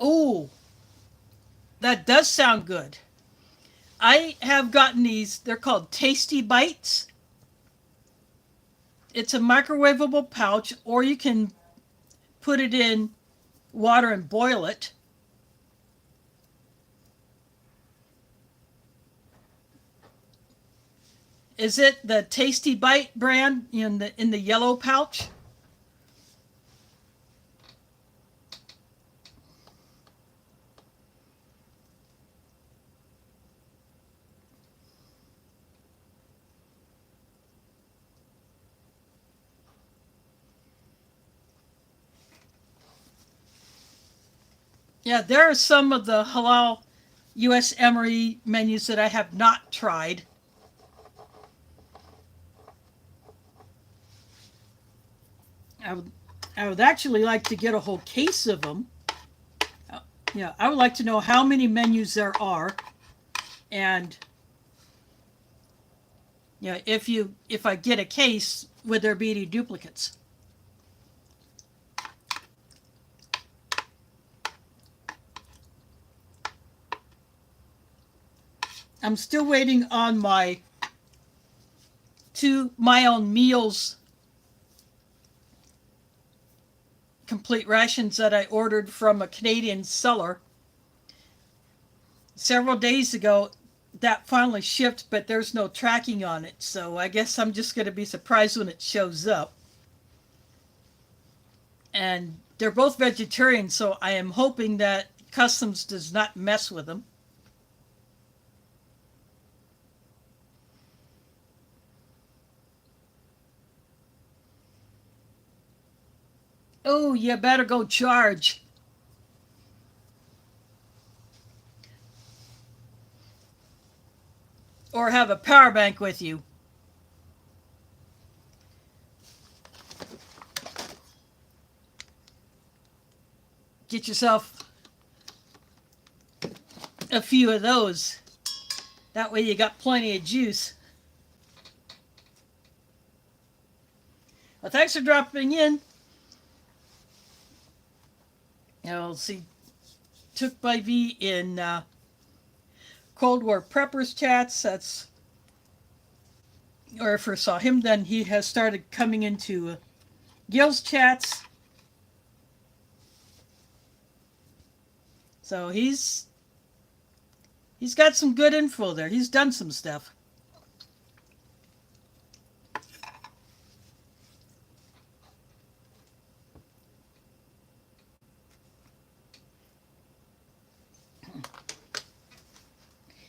[SPEAKER 1] Oh, that does sound good. I have gotten these. They're called Tasty Bites, it's a microwavable pouch, or you can put it in water and boil it. Is it the Tasty Bite brand in the yellow pouch? Yeah, there are some of the halal USMRE menus that I have not tried. I would, I would actually like to get a whole case of them. Yeah, I would like to know how many menus there are, and if I get a case, would there be any duplicates? I'm still waiting on my two my own meals complete rations that I ordered from a Canadian seller several days ago. That finally shipped, but there's no tracking on it, so I guess I'm just going to be surprised when it shows up. And they're both vegetarian, so I am hoping that Customs does not mess with them. Oh, you better go charge. Or have a power bank with you. Get yourself a few of those. That way you got plenty of juice. Well, thanks for dropping in. I'll see. Took by V in Cold War Preppers chats. That's, or I first saw him, then he has started coming into Gil's chats. So he's got some good info there. He's done some stuff.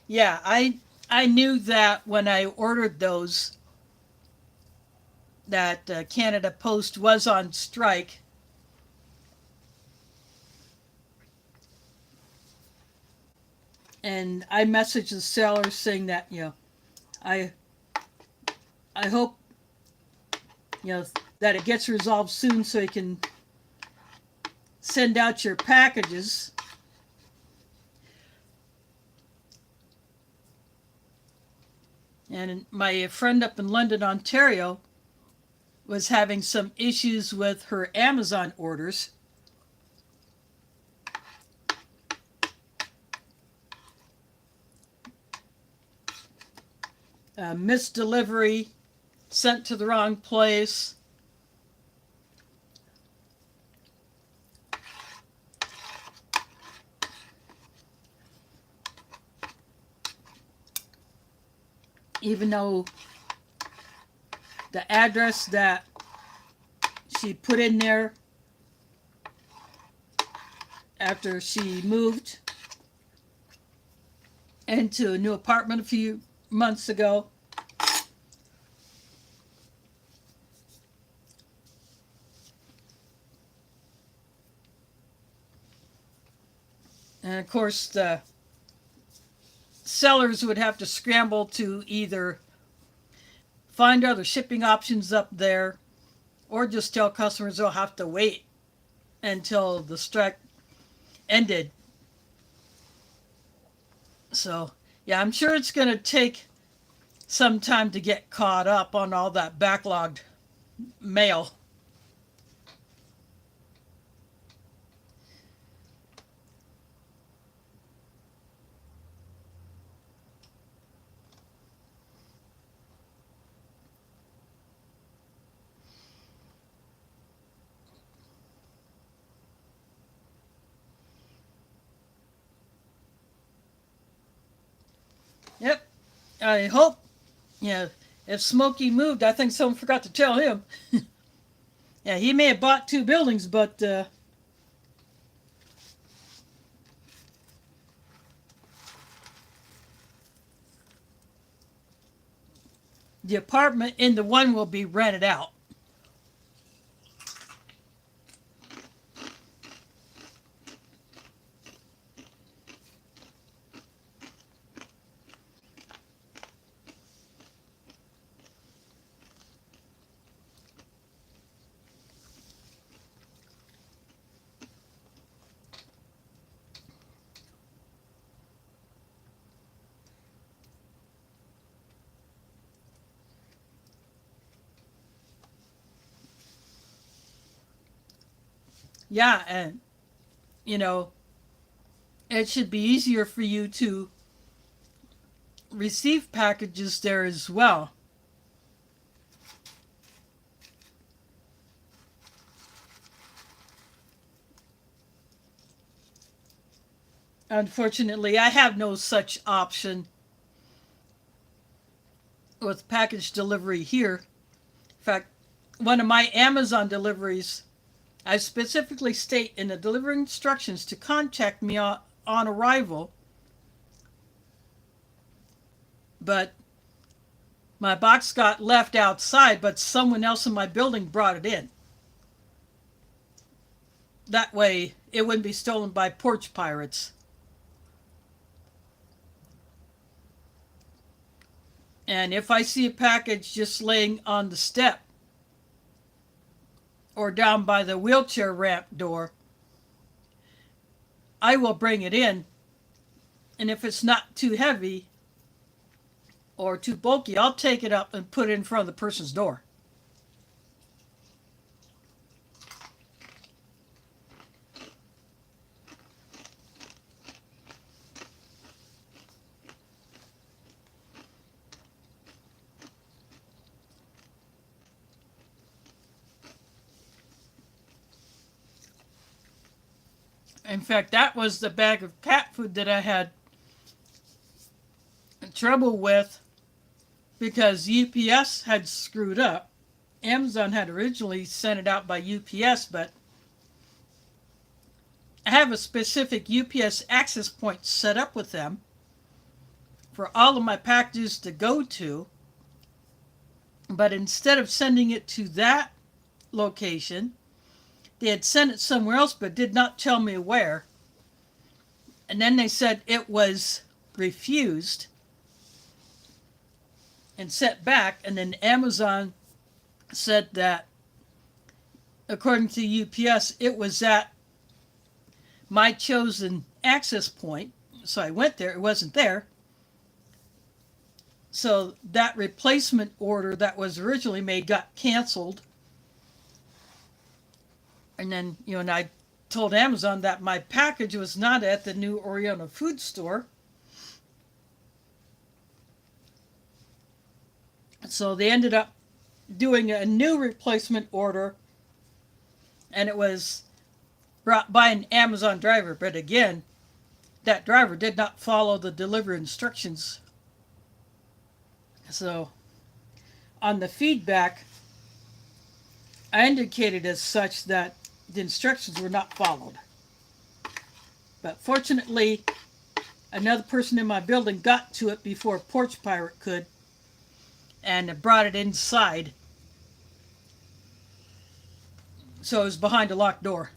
[SPEAKER 1] Yeah, I knew that when I ordered those that Canada Post was on strike. And I messaged the seller saying that, I I hope that it gets resolved soon so you can send out your packages. And my friend up in London, Ontario, was having some issues with her Amazon orders. Missed delivery, sent to the wrong place. Even though the address that she put in there after she moved into a new apartment a few months ago. And of course, the sellers would have to scramble to either find other shipping options up there or just tell customers they'll have to wait until the strike ended. So, yeah, I'm sure it's going to take some time to get caught up on all that backlogged mail. I hope, yeah, if Smokey moved, I think someone forgot to tell him. Yeah, he may have bought two buildings, but the apartment in the one will be rented out. Yeah, and you know, it should be easier for you to receive packages there as well. Unfortunately, I have no such option with package delivery here. In fact, one of my Amazon deliveries, I specifically state in the delivery instructions to contact me on arrival, but my box got left outside, but someone else in my building brought it in. That way, it wouldn't be stolen by porch pirates. And if I see a package just laying on the step or down by the wheelchair ramp door, I will bring it in. And if it's not too heavy or too bulky, I'll take it up and put it in front of the person's door. In fact, that was the bag of cat food that I had trouble with because UPS had screwed up. Amazon had originally sent it out by UPS, but I have a specific UPS access point set up with them for all of my packages to go to. But instead of sending it to that location, they had sent it somewhere else but did not tell me where. And then they said it was refused and sent back. And then Amazon said that, according to UPS, it was at my chosen access point. So I went there. It wasn't there. So that replacement order that was originally made got canceled. And then, and I told Amazon that my package was not at the new Oriental food store. So they ended up doing a new replacement order, and it was brought by an Amazon driver. But again, that driver did not follow the delivery instructions. So on the feedback, I indicated as such that the instructions were not followed. But fortunately, another person in my building got to it before Porch Pirate could and brought it inside. So it was behind a locked door.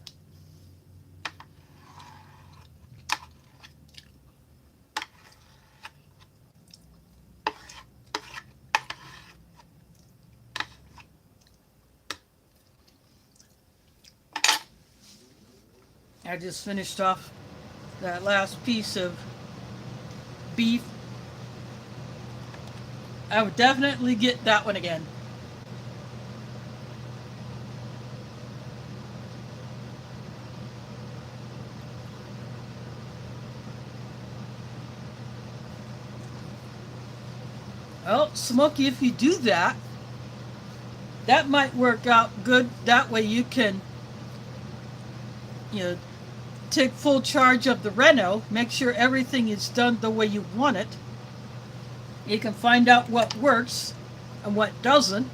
[SPEAKER 1] I just finished off that last piece of beef. I would definitely get that one again. Well, Smokey, if you do that, that might work out good. That way you can, take full charge of the reno, make sure everything is done the way you want it, You can find out what works and what doesn't.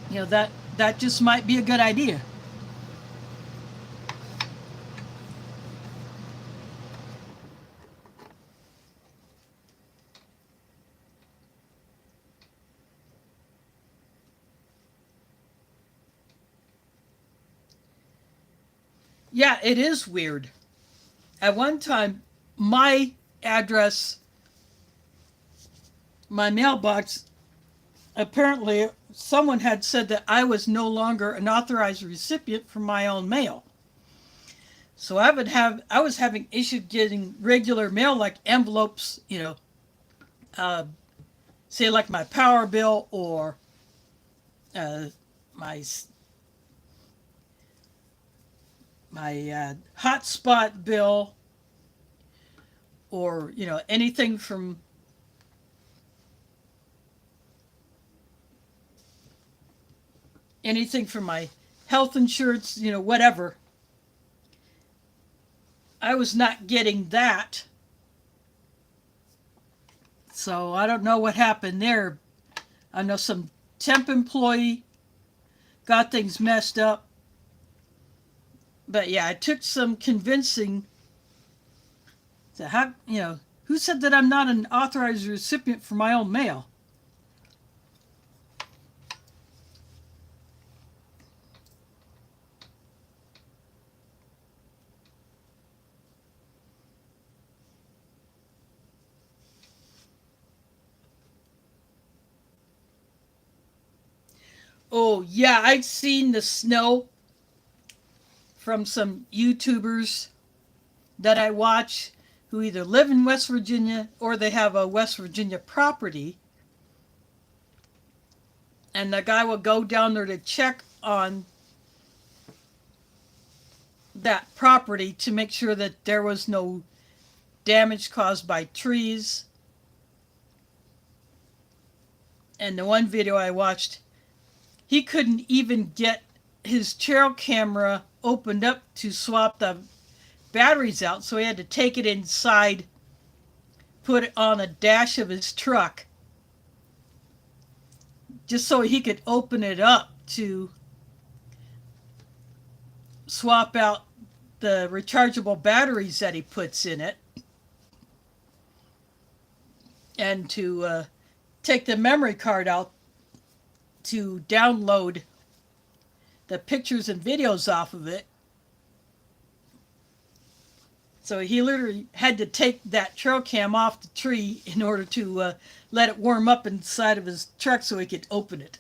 [SPEAKER 1] You know, that just might be a good idea. Yeah, it is weird. At one time, my address, my mailbox, apparently someone had said that I was no longer an authorized recipient for my own mail. So I was having issues getting regular mail like envelopes, uh, say like my power bill or uh, my hotspot bill, or anything from my health insurance, whatever. I was not getting that. So I don't know what happened there. I know some temp employee got things messed up. But yeah, it took some convincing. So how, who said that I'm not an authorized recipient for my own mail? Oh, yeah, I've seen the snow from some YouTubers that I watch who either live in West Virginia or they have a West Virginia property. And the guy will go down there to check on that property to make sure that there was no damage caused by trees. And the one video I watched, he couldn't even get his trail camera opened up to swap the batteries out, so he had to take it inside, put it on a dash of his truck, just so he could open it up to swap out the rechargeable batteries that he puts in it, and to take the memory card out to download the pictures and videos off of it. So he literally had to take that trail cam off the tree in order to let it warm up inside of his truck so he could open it.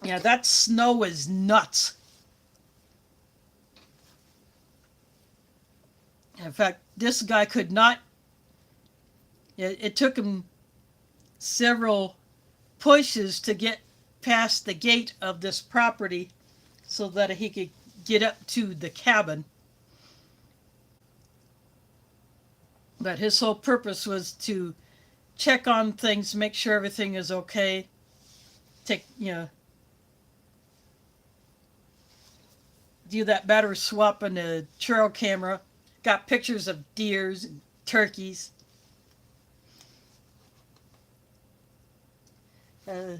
[SPEAKER 1] Yeah, that snow is nuts. In fact, this guy could not. It took him several pushes to get past the gate of this property so that he could get up to the cabin. But his whole purpose was to check on things, make sure everything is okay. Do that battery swap on the trail camera. Got pictures of deers and turkeys. Uh,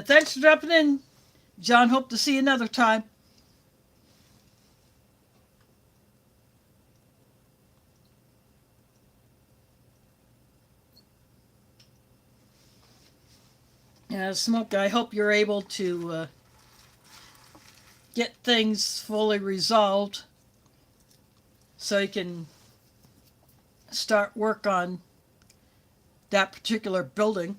[SPEAKER 1] thanks for dropping in, John. Hope to see you another time. Smoke, I hope you're able to get things fully resolved so you can start work on that particular building.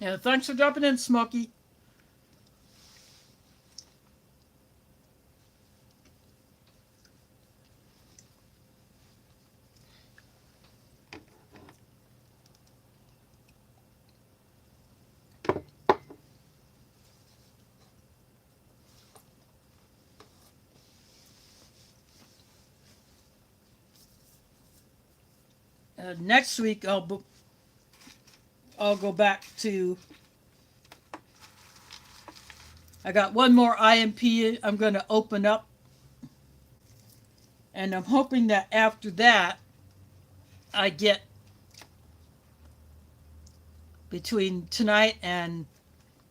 [SPEAKER 1] Yeah, thanks for dropping in, Smokey. Next week I'll go back to. I got one more IMP I'm going to open up, and I'm hoping that after that I get between tonight and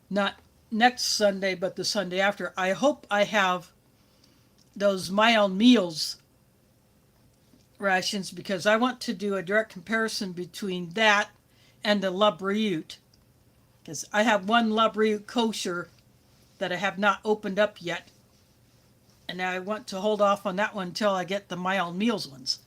[SPEAKER 1] not next Sunday but the Sunday after. I hope I have those mild meals rations because I want to do a direct comparison between that and the La Briute, because I have one La Briute kosher that I have not opened up yet, and I want to hold off on that one until I get the mild meals ones.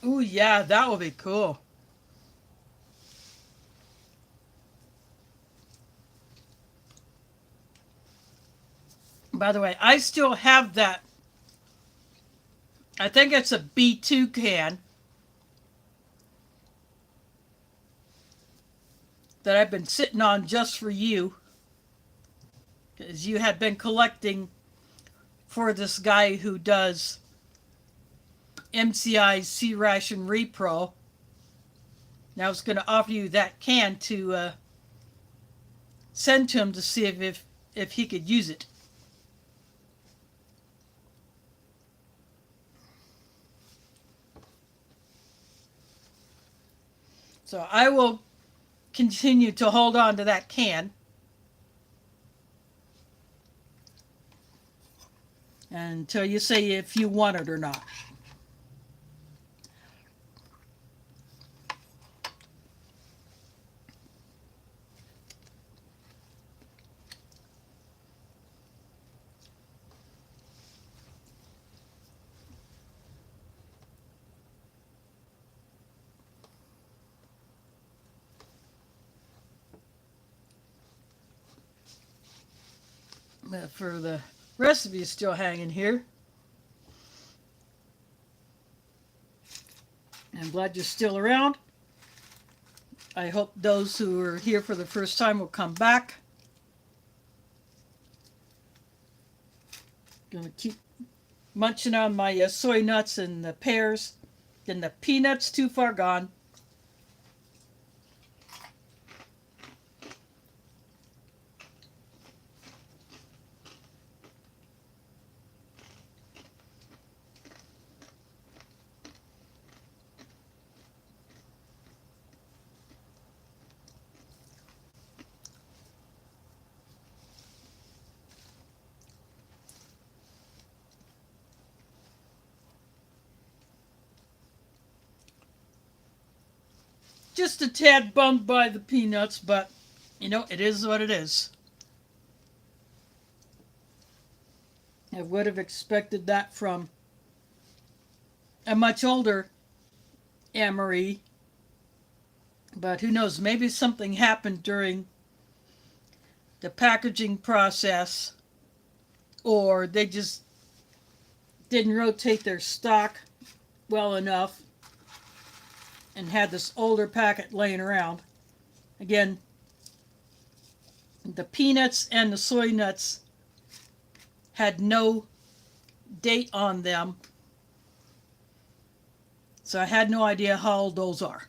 [SPEAKER 1] Ooh, yeah, that would be cool. By the way, I still have that. I think it's a B2 can that I've been sitting on just for you, because you had been collecting for this guy who does MCI's C Ration Repro. And I was going to offer you that can to send to him to see if he could use it. So I will continue to hold on to that can until you say if you want it or not. But for the rest of you still hanging here, I'm glad you're still around. I hope those who are here for the first time will come back. Gonna keep munching on my soy nuts and the pears. And the peanuts too far gone. Just a tad bummed by the peanuts, but you know, it is what it is. I would have expected that from a much older XMRE, but who knows, maybe something happened during the packaging process, or they just didn't rotate their stock well enough and had this older packet laying around. Again, the peanuts and the soy nuts had no date on them, so I had no idea how old those are.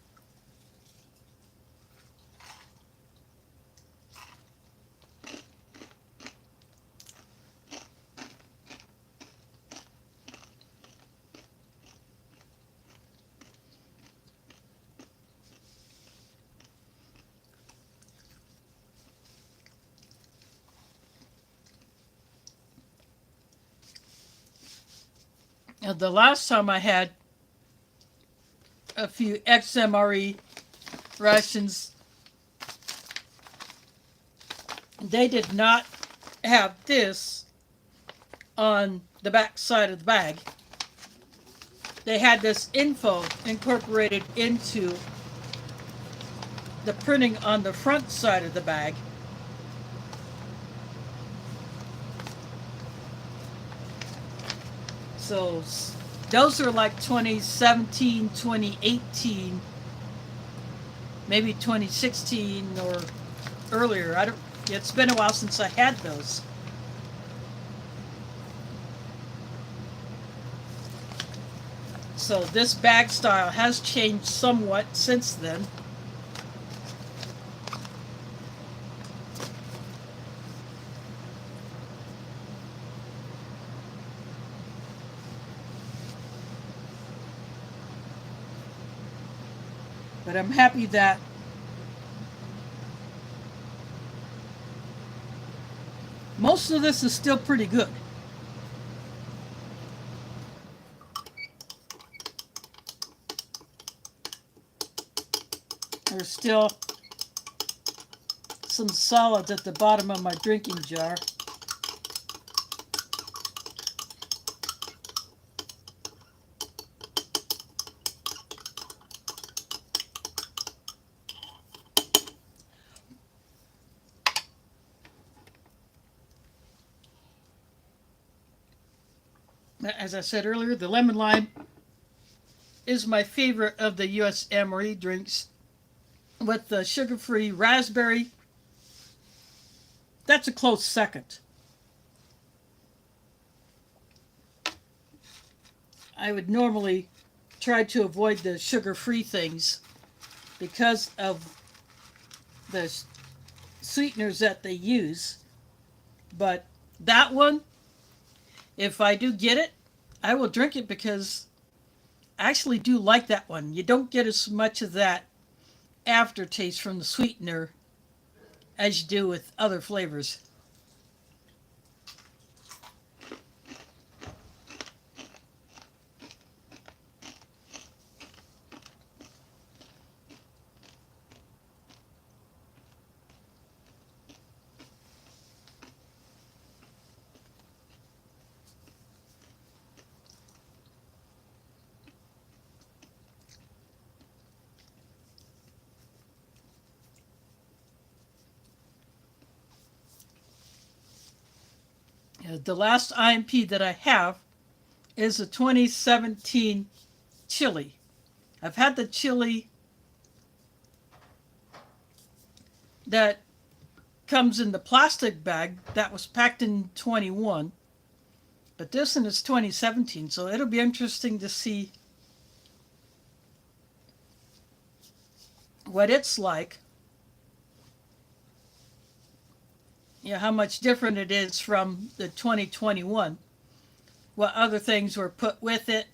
[SPEAKER 1] The last time I had a few XMRE rations, they did not have this on the back side of the bag. They had this info incorporated into the printing on the front side of the bag. So those are like 2017, 2018, maybe 2016 or earlier. It's been a while since I had those. So this bag style has changed somewhat since then. But I'm happy that most of this is still pretty good. There's still some solids at the bottom of my drinking jar. As I said earlier, the lemon lime is my favorite of the USMRE drinks. With the sugar-free raspberry, that's a close second. I would normally try to avoid the sugar-free things because of the sweeteners that they use. But that one, if I do get it, I will drink it because I actually do like that one. You don't get as much of that aftertaste from the sweetener as you do with other flavors. The last IMP that I have is a 2017 chili. I've had the chili that comes in the plastic bag that was packed in 21, but this one is 2017, so it'll be interesting to see what it's like. How much different it is from the 2021. What other things were put with it.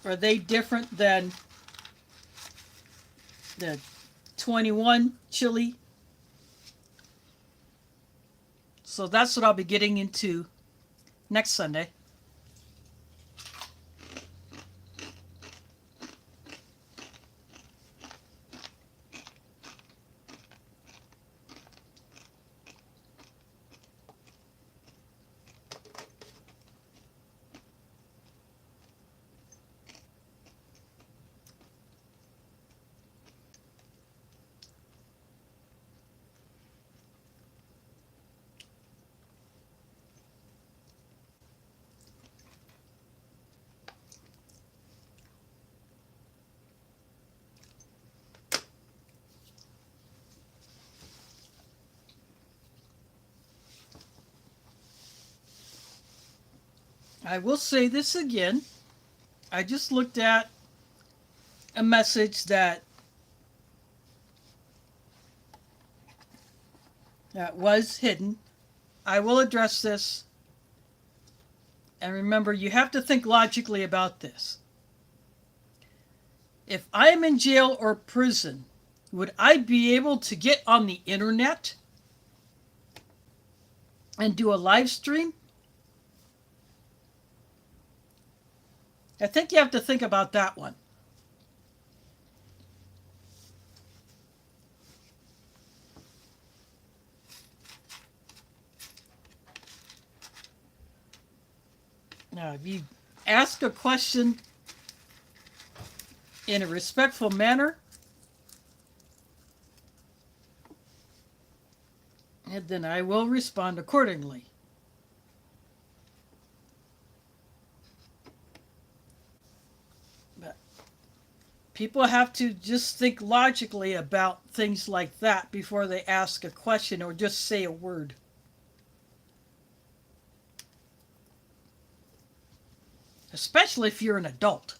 [SPEAKER 1] Are they different than the 21 chili? So that's what I'll be getting into next Sunday. I will say this again. I just looked at a message that was hidden. I will address this. And remember, you have to think logically about this. If I am in jail or prison would I be able to get on the internet and do a live stream? I think you have to think about that one. Now, if you ask a question in a respectful manner, and then I will respond accordingly. But people have to just think logically about things like that before they ask a question or just say a word. Especially if you're an adult.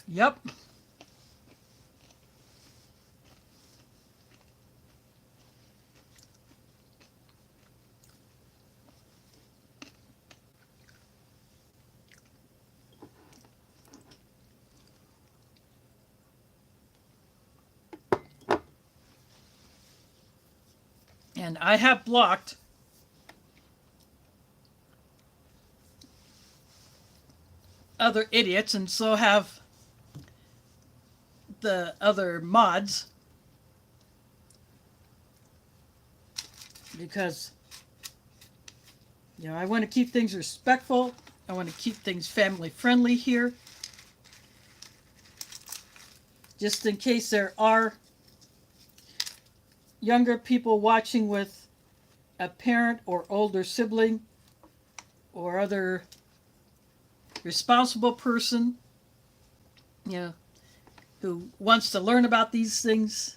[SPEAKER 1] Yep. And I have blocked other idiots, and so have the other mods, because I want to keep things respectful. I want to keep things family friendly here, just in case there are younger people watching with a parent or older sibling or other responsible person, who wants to learn about these things.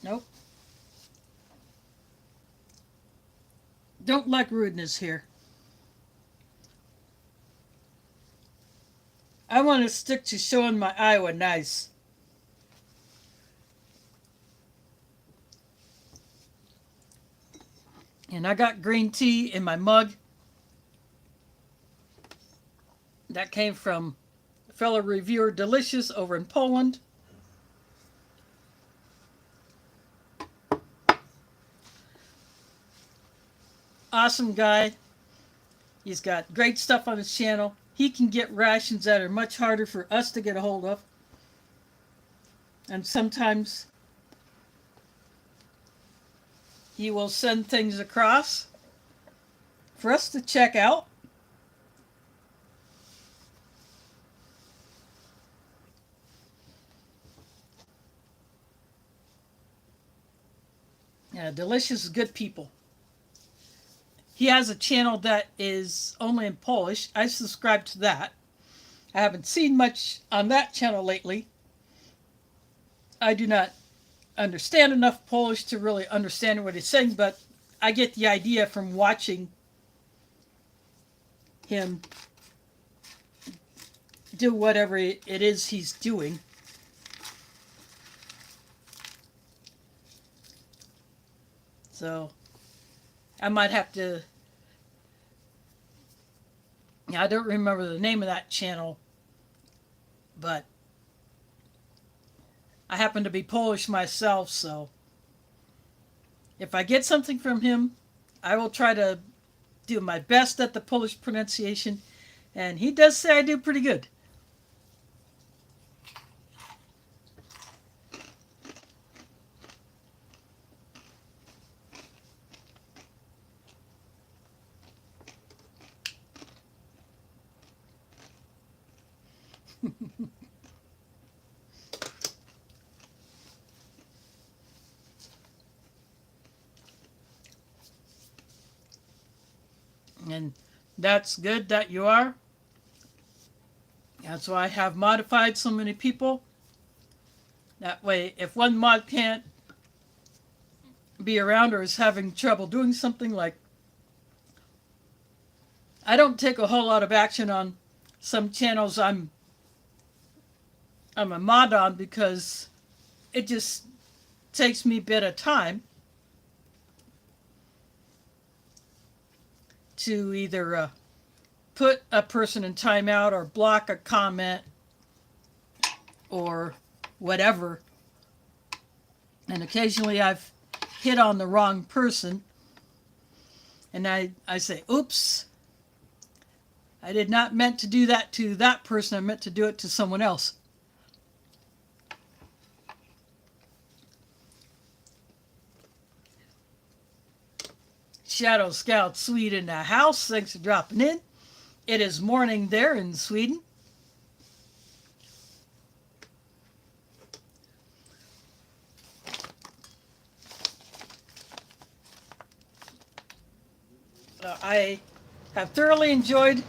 [SPEAKER 1] Nope. Don't like rudeness here. I want to stick to showing my Iowa nice. And I got green tea in my mug. That came from fellow reviewer Delicious over in Poland. Awesome guy. He's got great stuff on his channel. He can get rations that are much harder for us to get a hold of. And sometimes he will send things across for us to check out. Yeah, Delicious, good people. He has a channel that is only in Polish. I subscribe to that. I haven't seen much on that channel lately. I do not understand enough Polish to really understand what he's saying, but I get the idea from watching him do whatever it is he's doing. So I might have to, I don't remember the name of that channel, but I happen to be Polish myself, so if I get something from him, I will try to do my best at the Polish pronunciation, and he does say I do pretty good. And that's good that you are. That's why I have modified so many people. That way, if one mod can't be around or is having trouble doing something, like I don't take a whole lot of action on some channels I'm a mod on because it just takes me a bit of time to either put a person in timeout or block a comment or whatever. And occasionally I've hit on the wrong person and I say, oops, I did not meant to do that to that person. I meant to do it to someone else. Shadow Scout Swede in the house. Thanks for dropping in. It is morning there in Sweden. I have thoroughly enjoyed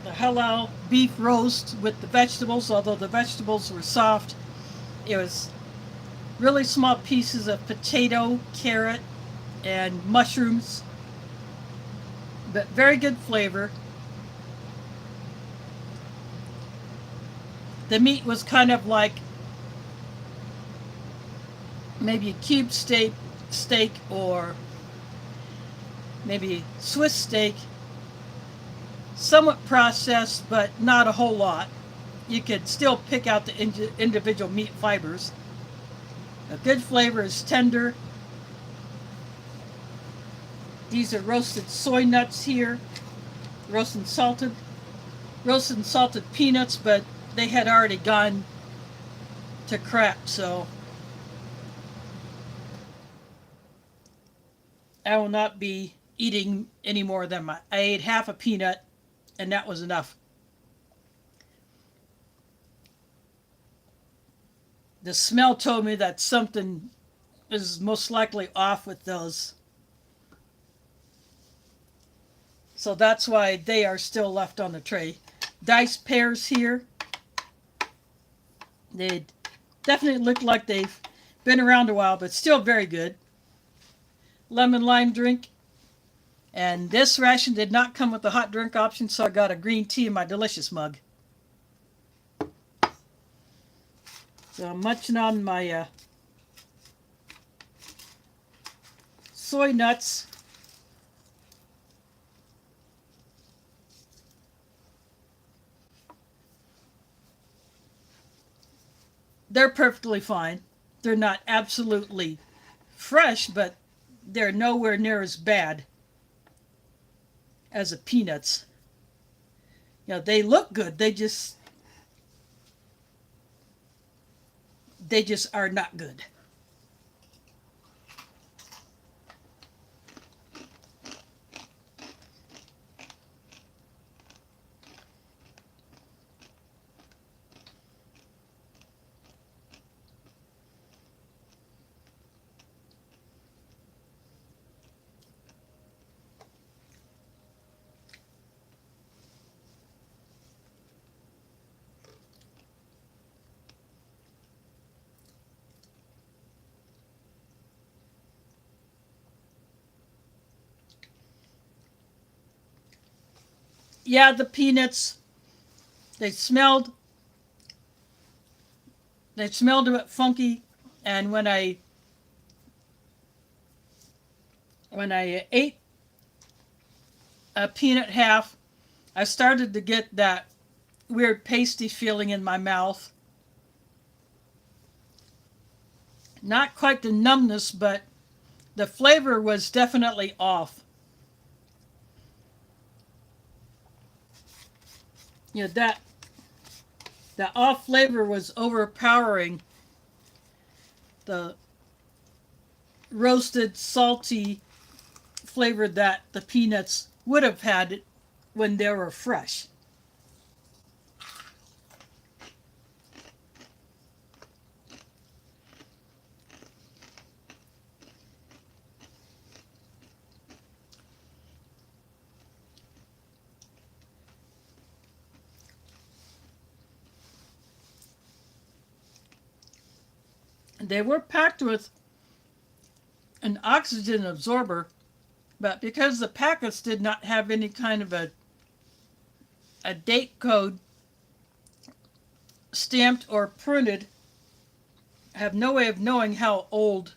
[SPEAKER 1] the halal beef roast with the vegetables, although the vegetables were soft. It was really small pieces of potato, carrot, and mushrooms, but very good flavor. The meat was kind of like maybe a cube steak or maybe Swiss steak, somewhat processed, but not a whole lot. You could still pick out the individual meat fibers. A good flavor is tender. These are roasted soy nuts here, roasted and salted peanuts, but they had already gone to crap, so I will not be eating any more of them. I ate half a peanut, and that was enough. The smell told me that something is most likely off with those. So that's why they are still left on the tray. Diced pears here. They definitely look like they've been around a while, but still very good. Lemon lime drink. And this ration did not come with the hot drink option, so I got a green tea in my delicious mug. So I'm munching on my soy nuts. They're perfectly fine. They're not absolutely fresh, but they're nowhere near as bad as the peanuts. You know, they look good. They just are not good. Yeah, the peanuts, they smelled a bit funky, and when I ate a peanut half, I started to get that weird pasty feeling in my mouth. Not quite the numbness, but the flavor was definitely off. You know, that off flavor was overpowering the roasted, salty flavor that the peanuts would have had when they were fresh. They were packed with an oxygen absorber, but because the packets did not have any kind of a date code stamped or printed, I have no way of knowing how old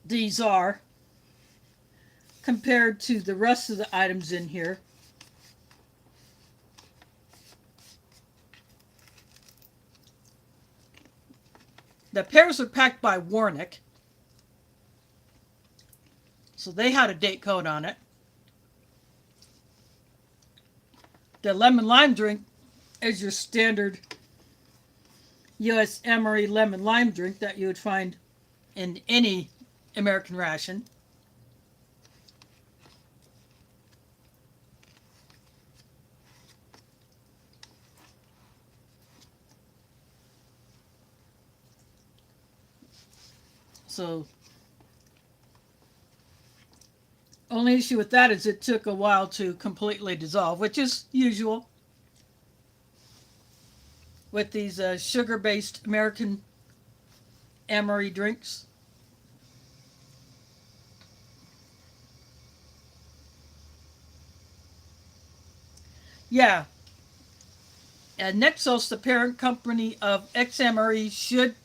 [SPEAKER 1] these are compared to the rest of the items in here. The pears are packed by Warnick, so they had a date code on it. The lemon lime drink is your standard USMRE lemon lime drink that you would find in any American ration. So, only issue with that is it took a while to completely dissolve, which is usual with these sugar-based American Amory drinks. Yeah. And Nexos, the parent company of XMRE, should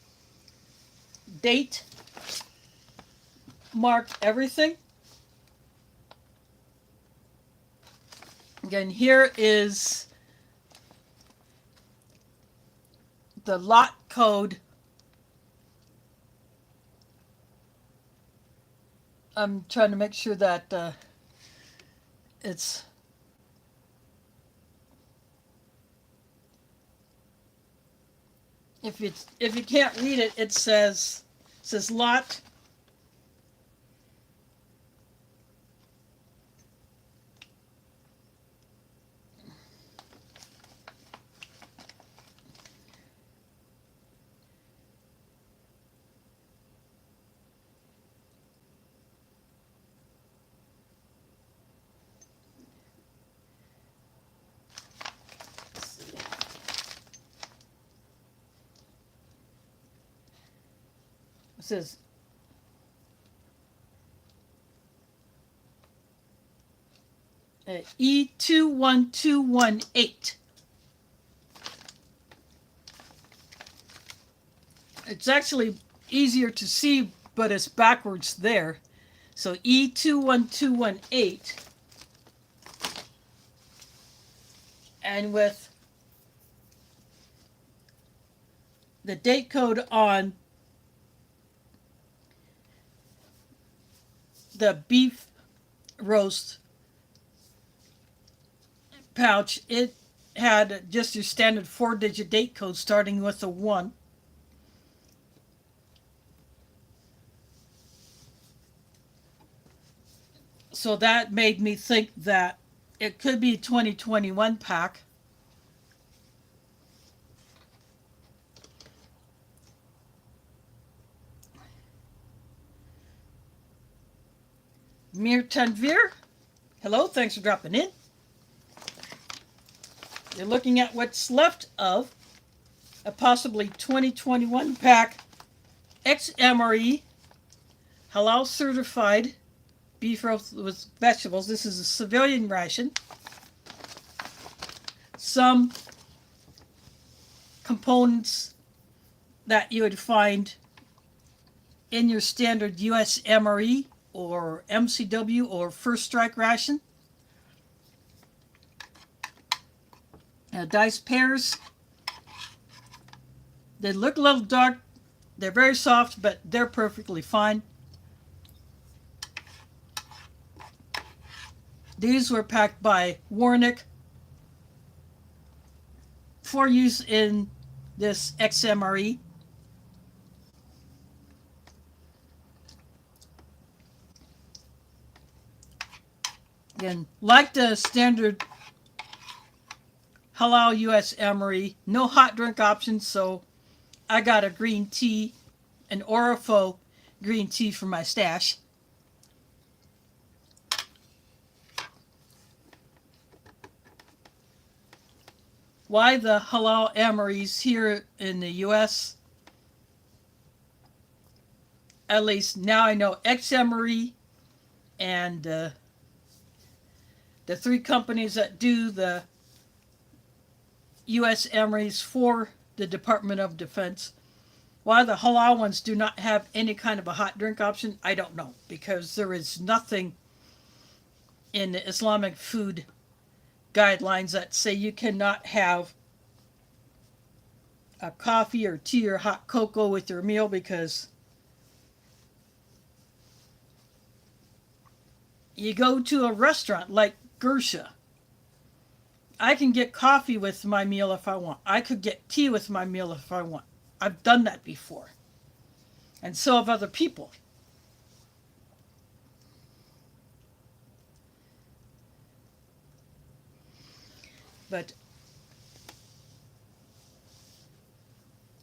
[SPEAKER 1] date mark everything. Again, here is the lot code. I'm trying to make sure that it's if you can't read it, it says lot. It says E21218. It's actually easier to see, but it's backwards there. So E21218. And with the date code on the beef roast pouch, it had just your standard 4-digit date code starting with a 1. So that made me think that it could be a 2021 pack. Mir Tanvir, hello, thanks for dropping in. You're looking at what's left of a possibly 2021 pack XMRE Halal certified beef roast with vegetables. This is a civilian ration. Some components that you would find in your standard USMRE or MCW or First Strike ration. Diced pears. They look a little dark. They're very soft, but they're perfectly fine. These were packed by Warnick for use in this XMRE. Again, like the standard Halal US Emery, no hot drink options, so I got a green tea, an Orifo green tea for my stash. why the halal emeries here in the US, at least now I know XMRE and the three companies that do the US emeries for the Department of Defense. Why the halal ones do not have any kind of a hot drink option, I don't know, because there is nothing in the Islamic food guidelines that say you cannot have a coffee or tea or hot cocoa with your meal, because you go to a restaurant like Gersha, I can get coffee with my meal if I want. I could get tea with my meal if I want. I've done that before. And so have other people. But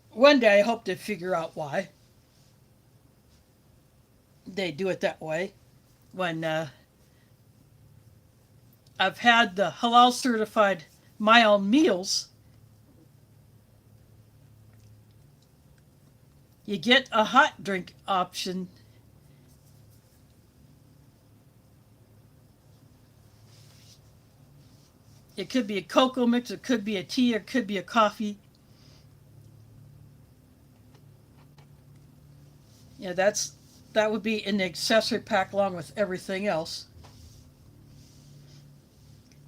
[SPEAKER 1] one day I hope to figure out why they do it that way. When I've had the halal certified my own meals, you get a hot drink option. It could be a cocoa mix, it could be a tea, or it could be a coffee. Yeah, that would be in the accessory pack along with everything else.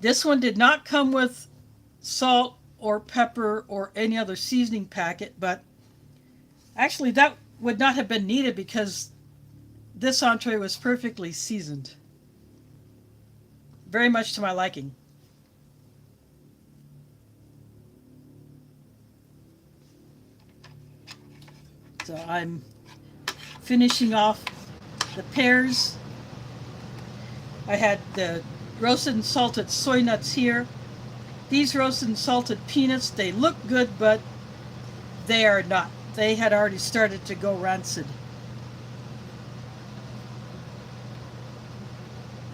[SPEAKER 1] This one did not come with salt or pepper or any other seasoning packet, but actually that would not have been needed because this entree was perfectly seasoned. Very much to my liking. So I'm finishing off the pears. I had the roasted and salted soy nuts here. These roasted and salted peanuts, they look good, but they are not. They had already started to go rancid.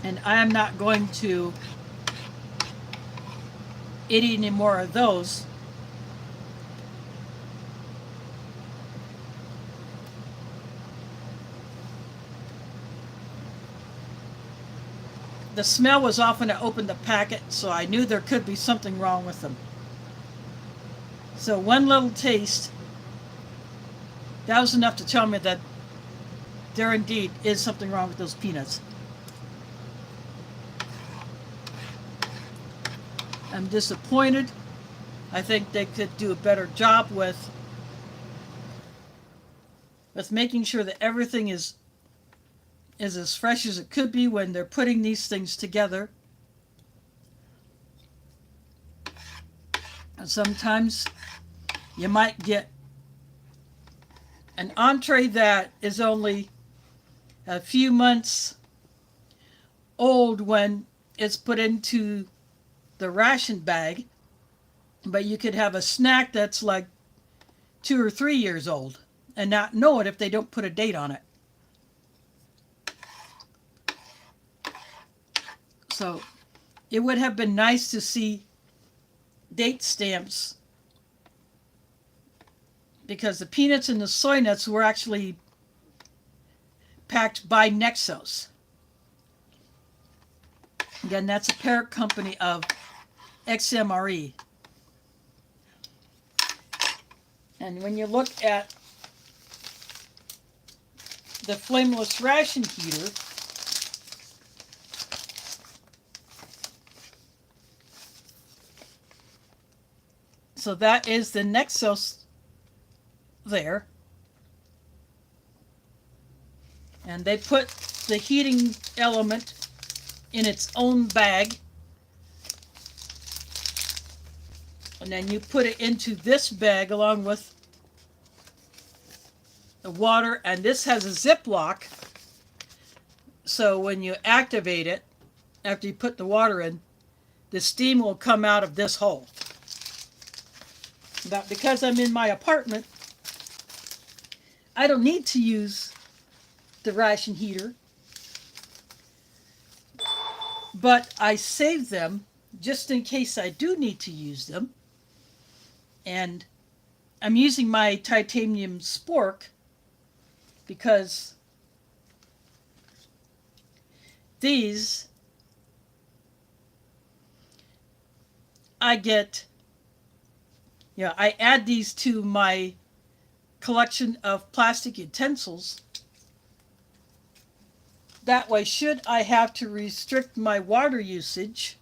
[SPEAKER 1] And I am not going to eat any more of those. The smell was off when I opened the packet, so I knew there could be something wrong with them. So one little taste, that was enough to tell me that there indeed is something wrong with those peanuts. I'm disappointed. I think they could do a better job with making sure that everything is as fresh as it could be when they're putting these things together. And sometimes you might get an entree that is only a few months old when it's put into the ration bag, but you could have a snack that's like 2 or 3 years old and not know it if they don't put a date on it. So it would have been nice to see date stamps, because the peanuts and the soy nuts were actually packed by Nexos. Again, that's a parent company of XMRE. And when you look at the flameless ration heater, so that is the Nexos there. And they put the heating element in its own bag. And then you put it into this bag along with the water. And this has a Ziploc. So when you activate it, after you put the water in, the steam will come out of this hole. But because I'm in my apartment, I don't need to use the ration heater. But I save them just in case I do need to use them. And I'm using my titanium spork because these I get, I add these to my collection of plastic utensils. That way, should I have to restrict my water usage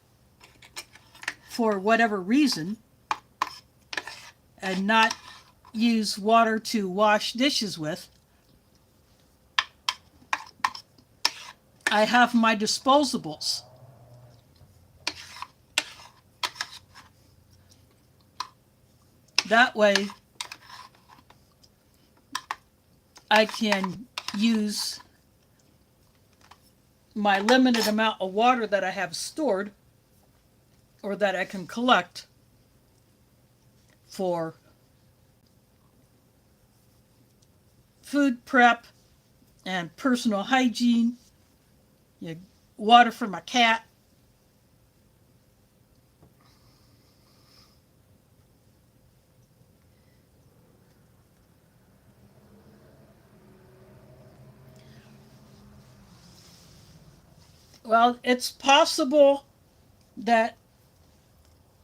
[SPEAKER 1] for whatever reason and not use water to wash dishes with, I have my disposables. That way, I can use my limited amount of water that I have stored or that I can collect for food prep and personal hygiene, water for my cat. Well, it's possible that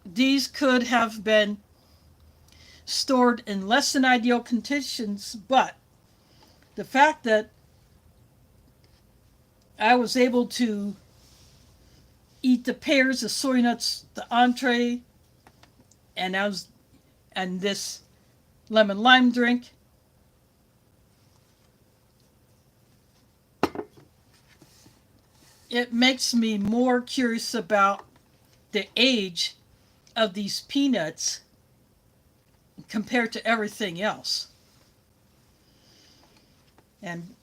[SPEAKER 1] these could have been stored in less than ideal conditions, but the fact that I was able to eat the pears, the soy nuts, the entree, and this lemon lime drink, it makes me more curious about the age of these peanuts compared to everything else. And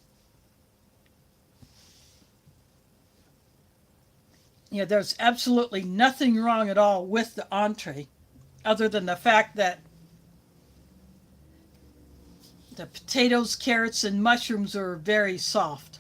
[SPEAKER 1] there's absolutely nothing wrong at all with the entree, other than the fact that the potatoes, carrots, and mushrooms are very soft.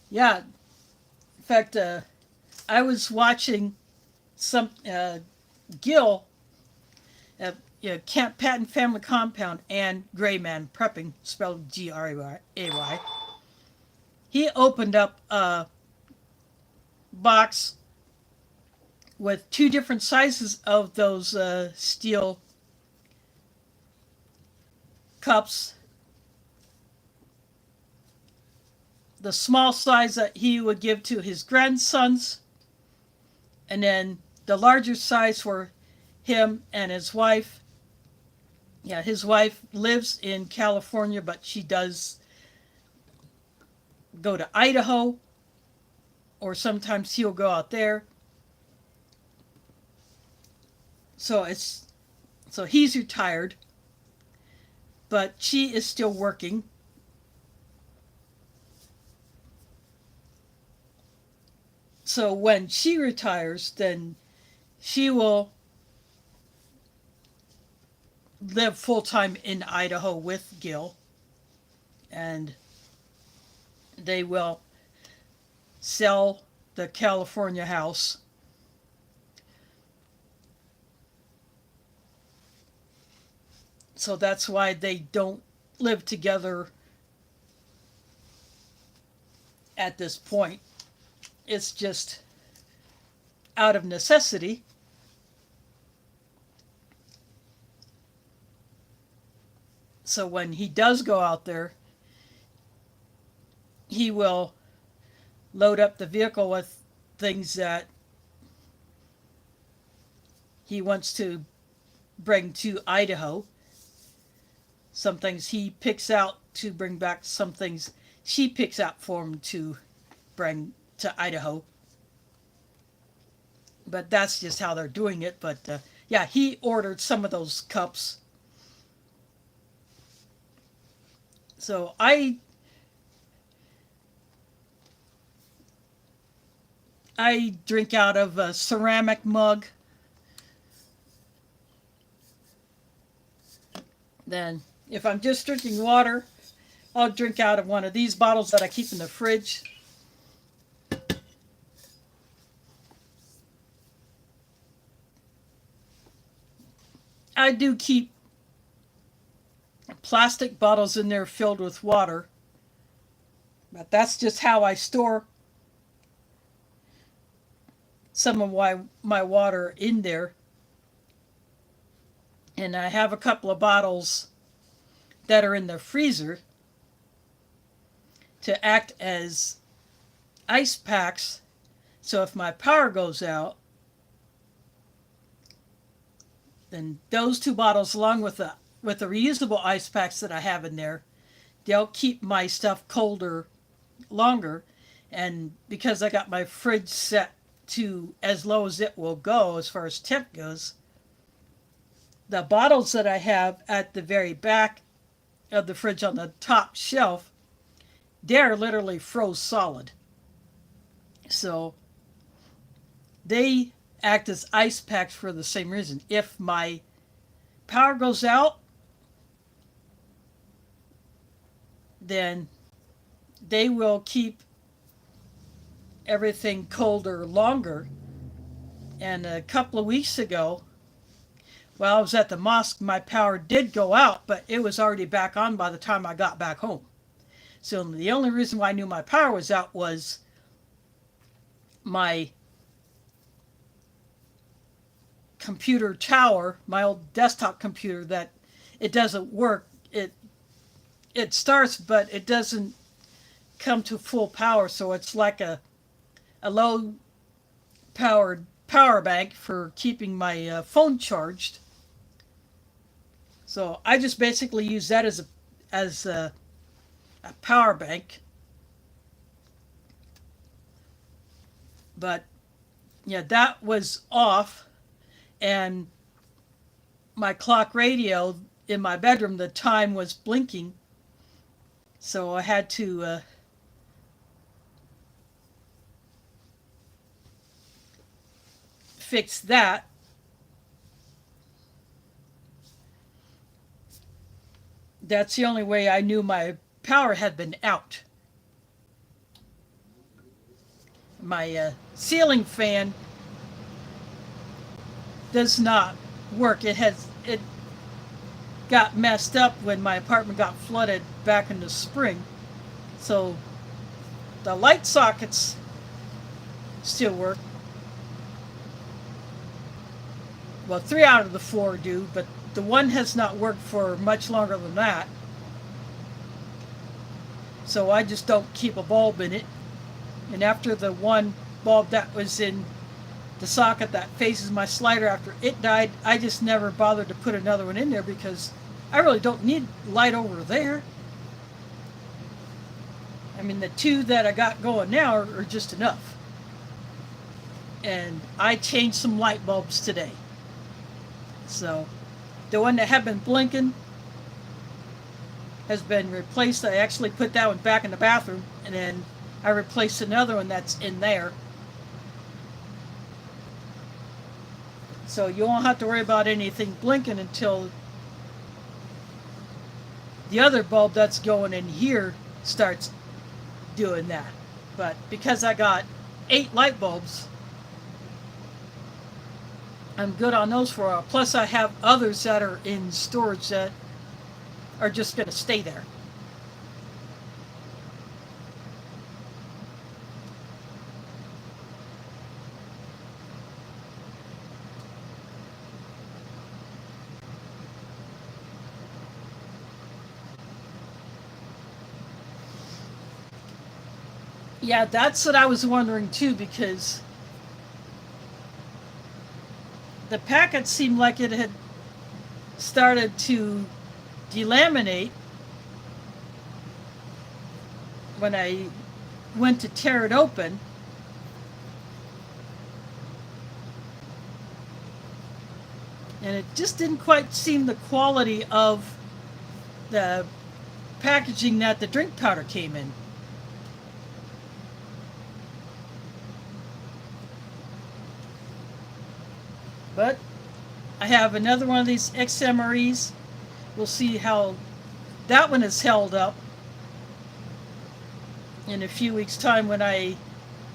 [SPEAKER 1] Yeah, in fact, I was watching some Gil at Camp Patton Family Compound and Gray Man Prepping, spelled Gray. He opened up a box with two different sizes of those steel cups. The small size that he would give to his grandsons, and then the larger size for him and his wife. Yeah, his wife lives in California, but she does go to Idaho, or sometimes he'll go out there. So he's retired, but she is still working. So when she retires, then she will live full time in Idaho with Gil, and they will sell the California house. So that's why they don't live together at this point. It's just out of necessity. So when he does go out there, he will load up the vehicle with things that he wants to bring to Idaho. Some things he picks out to bring back, some things she picks out for him to bring to Idaho. But that's just how they're doing it. But yeah, he ordered some of those cups. So I drink out of a ceramic mug Then if I'm just drinking water, I'll drink out of one of these bottles that I keep in the fridge. I do keep plastic bottles in there filled with water, but that's just how I store some of my water in there. And I have a couple of bottles that are in the freezer to act as ice packs. So if my power goes out, then those two bottles, along with the reusable ice packs that I have in there, they'll keep my stuff colder longer. And because I got my fridge set to as low as it will go as far as temp goes, the bottles that I have at the very back of the fridge on the top shelf, they're literally froze solid. So they act as ice packs for the same reason. If my power goes out, then they will keep everything colder longer. And a couple of weeks ago, while I was at the mosque, my power did go out, but it was already back on by the time I got back home. So the only reason why I knew my power was out was my computer tower, my old desktop computer, that it doesn't work. It starts, but it doesn't come to full power, so it's like a low powered power bank for keeping my phone charged. So I just basically use that as a power bank. But yeah, that was off, and my clock radio in my bedroom, the time was blinking, so I had to fix that. That's the only way I knew my power had been out. My ceiling fan does not work. It got messed up when my apartment got flooded back in the spring. So the light sockets still work. Well, 3 out of the 4 do, but the one has not worked for much longer than that. So I just don't keep a bulb in it. And after the one bulb that was in the socket that faces my slider, after it died, I just never bothered to put another one in there because I really don't need light over there. I mean, the 2 that I got going now are just enough. And I changed some light bulbs today. So the one that had been blinking has been replaced. I actually put that one back in the bathroom, and then I replaced another one that's in there. So you won't have to worry about anything blinking until the other bulb that's going in here starts doing that. But because I got 8 light bulbs, I'm good on those for a while. Plus I have others that are in storage that are just going to stay there. Yeah, that's what I was wondering too, because the packet seemed like it had started to delaminate when I went to tear it open. And it just didn't quite seem the quality of the packaging that the drink powder came in. But I have another one of these XMREs we'll see how that one is held up in a few weeks' time when I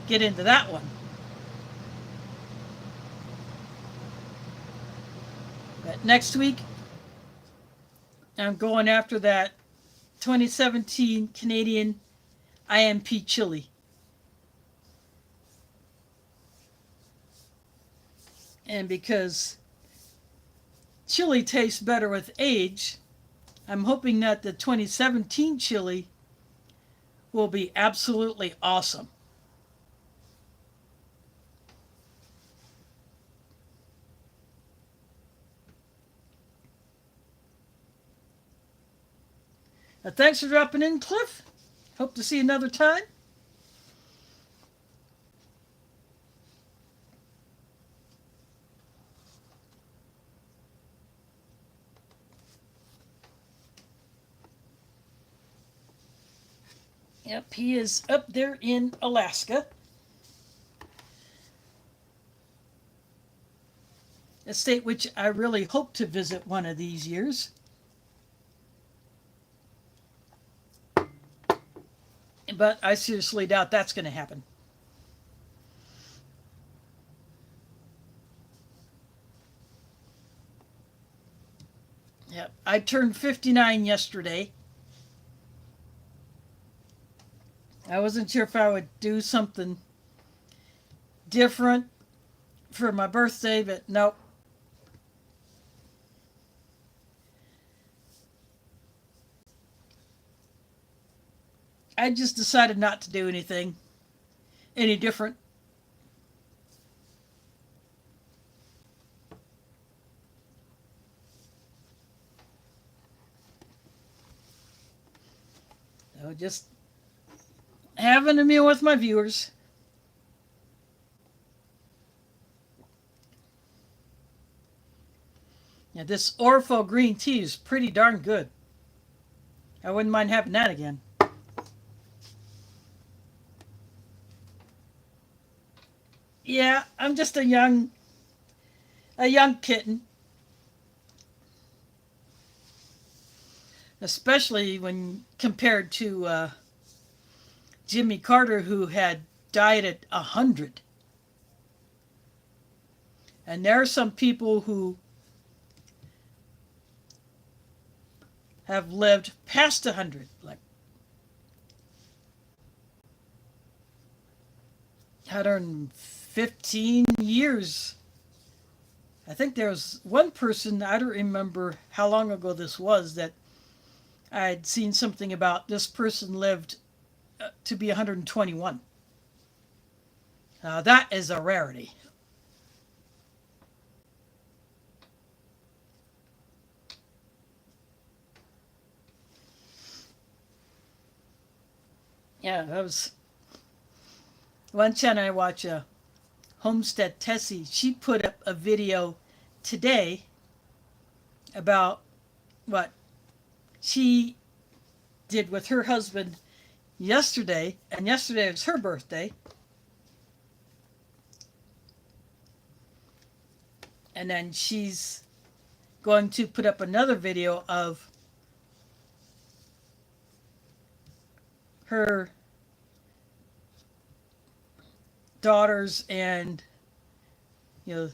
[SPEAKER 1] get into that one. But next week, I'm going after that 2017 Canadian IMP chili. And because chili tastes better with age, I'm hoping that the 2017 chili will be absolutely awesome. Thanks for dropping in, Cliff. Hope to see you another time. Yep, he is up there in Alaska. A state which I really hope to visit one of these years. But I seriously doubt that's going to happen. Yep, I turned 59 yesterday. I wasn't sure if I would do something different for my birthday, but nope. I just decided not to do anything any different. So just having a meal with my viewers. Yeah, this Orpho green tea is pretty darn good. I wouldn't mind having that again. Yeah, I'm just a young kitten. Especially when compared to Jimmy Carter, who had died at 100. And there are some people who have lived past 100, like 115 years. I think there was one person, I don't remember how long ago this was, that I'd seen something about this person lived to be 121. That is a rarity. Yeah, that was one channel I watch. Homestead Tessie. She put up a video today about what she did with her husband yesterday, and yesterday was her birthday. And then she's going to put up another video of her daughters and, you know,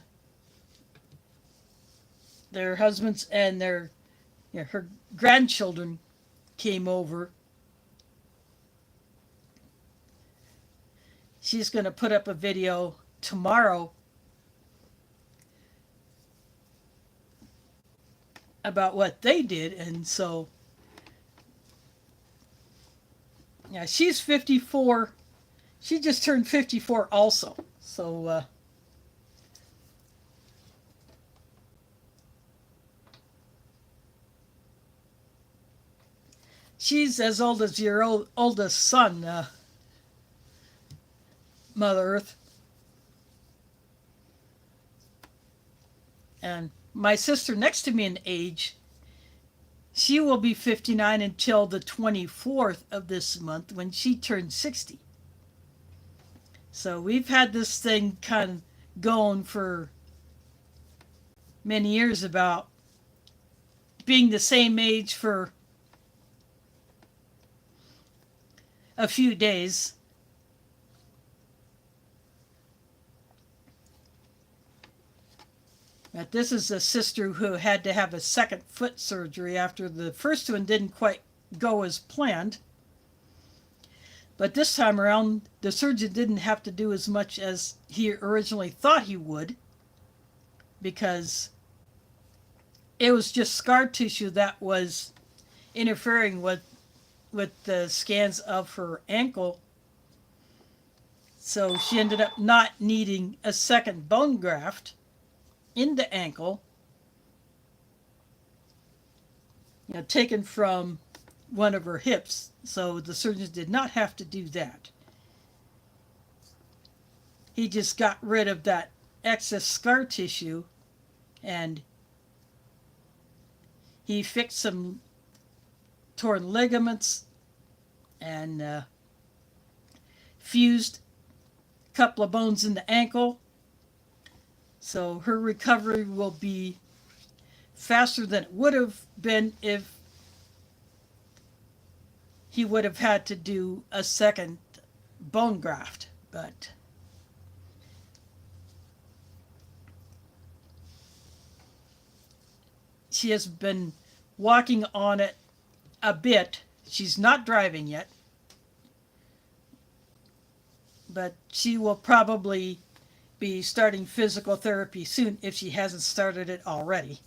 [SPEAKER 1] their husbands and their, you know, her grandchildren came over. She's going to put up a video tomorrow about what they did. And so, yeah, she's 54. She just turned 54 also. So, she's as old as your oldest son, Mother Earth. And my sister next to me in age, she will be 59 until the 24th of this month when she turns 60. So we've had this thing kind of going for many years about being the same age for a few days. But this is a sister who had to have a second foot surgery after the first one didn't quite go as planned. But this time around, the surgeon didn't have to do as much as he originally thought he would, because it was just scar tissue that was interfering with the scans of her ankle. So she ended up not needing a second bone graft in the ankle, taken from one of her hips. So the surgeons did not have to do that. He just got rid of that excess scar tissue, and he fixed some torn ligaments and fused a couple of bones in the ankle. So her recovery will be faster than it would have been if he would have had to do a second bone graft. But she has been walking on it a bit. She's not driving yet, but she will probably be starting physical therapy soon if she hasn't started it already.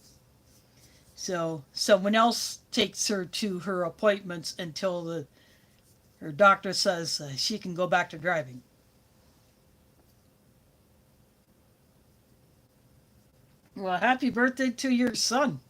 [SPEAKER 1] So someone else takes her to her appointments until her doctor says she can go back to driving. Well, happy birthday to your son.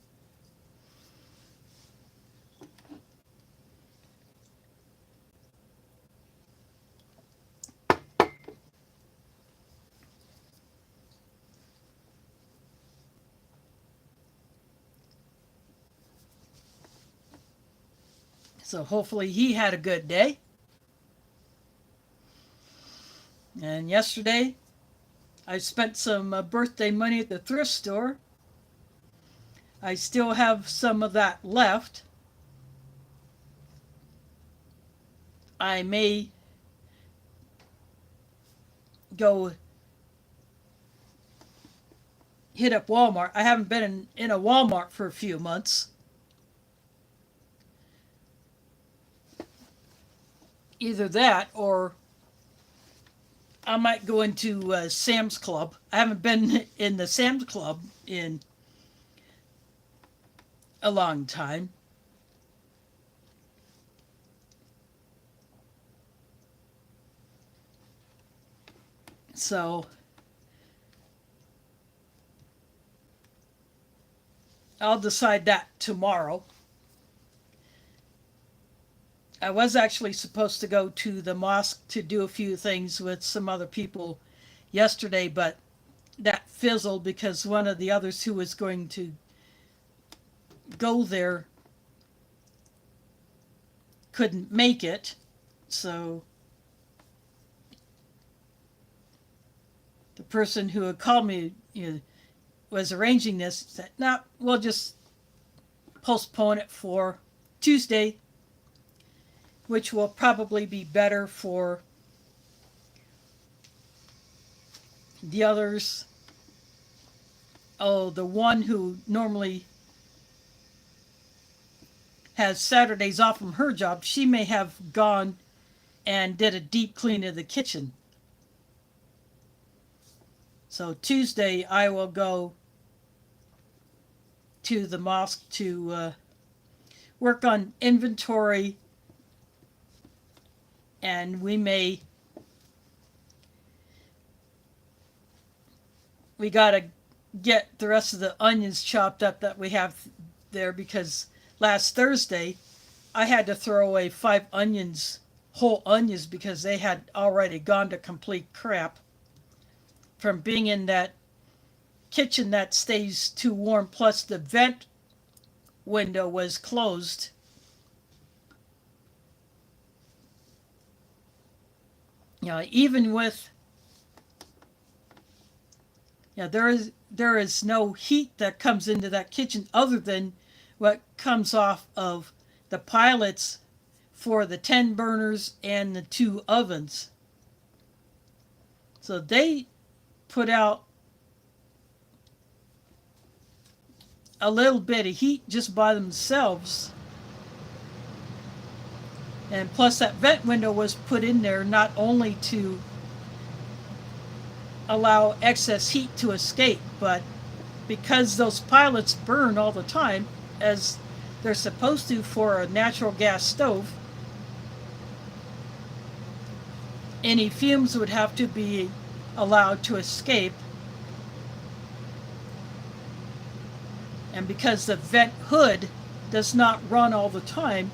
[SPEAKER 1] So hopefully he had a good day. And yesterday, I spent some birthday money at the thrift store. I still have some of that left. I may go hit up Walmart. I haven't been in a Walmart for a few months. Either that, or I might go into Sam's Club. I haven't been in the Sam's Club in a long time. So I'll decide that tomorrow. I was actually supposed to go to the mosque to do a few things with some other people yesterday, but that fizzled because one of the others who was going to go there couldn't make it. So the person who had called me, was arranging this, said, "No, we'll just postpone it for Tuesday," which will probably be better for the others. Oh, the one who normally has Saturdays off from her job, she may have gone and did a deep clean of the kitchen. So Tuesday I will go to the mosque to work on inventory, and we gotta get the rest of the onions chopped up that we have there, because last Thursday I had to throw away 5 onions, whole onions, because they had already gone to complete crap from being in that kitchen that stays too warm, plus the vent window was closed. Even with there is no heat that comes into that kitchen other than what comes off of the pilots for the 10 burners and the 2 ovens. So they put out a little bit of heat just by themselves. And plus that vent window was put in there not only to allow excess heat to escape, but because those pilots burn all the time, as they're supposed to for a natural gas stove, any fumes would have to be allowed to escape. And because the vent hood does not run all the time,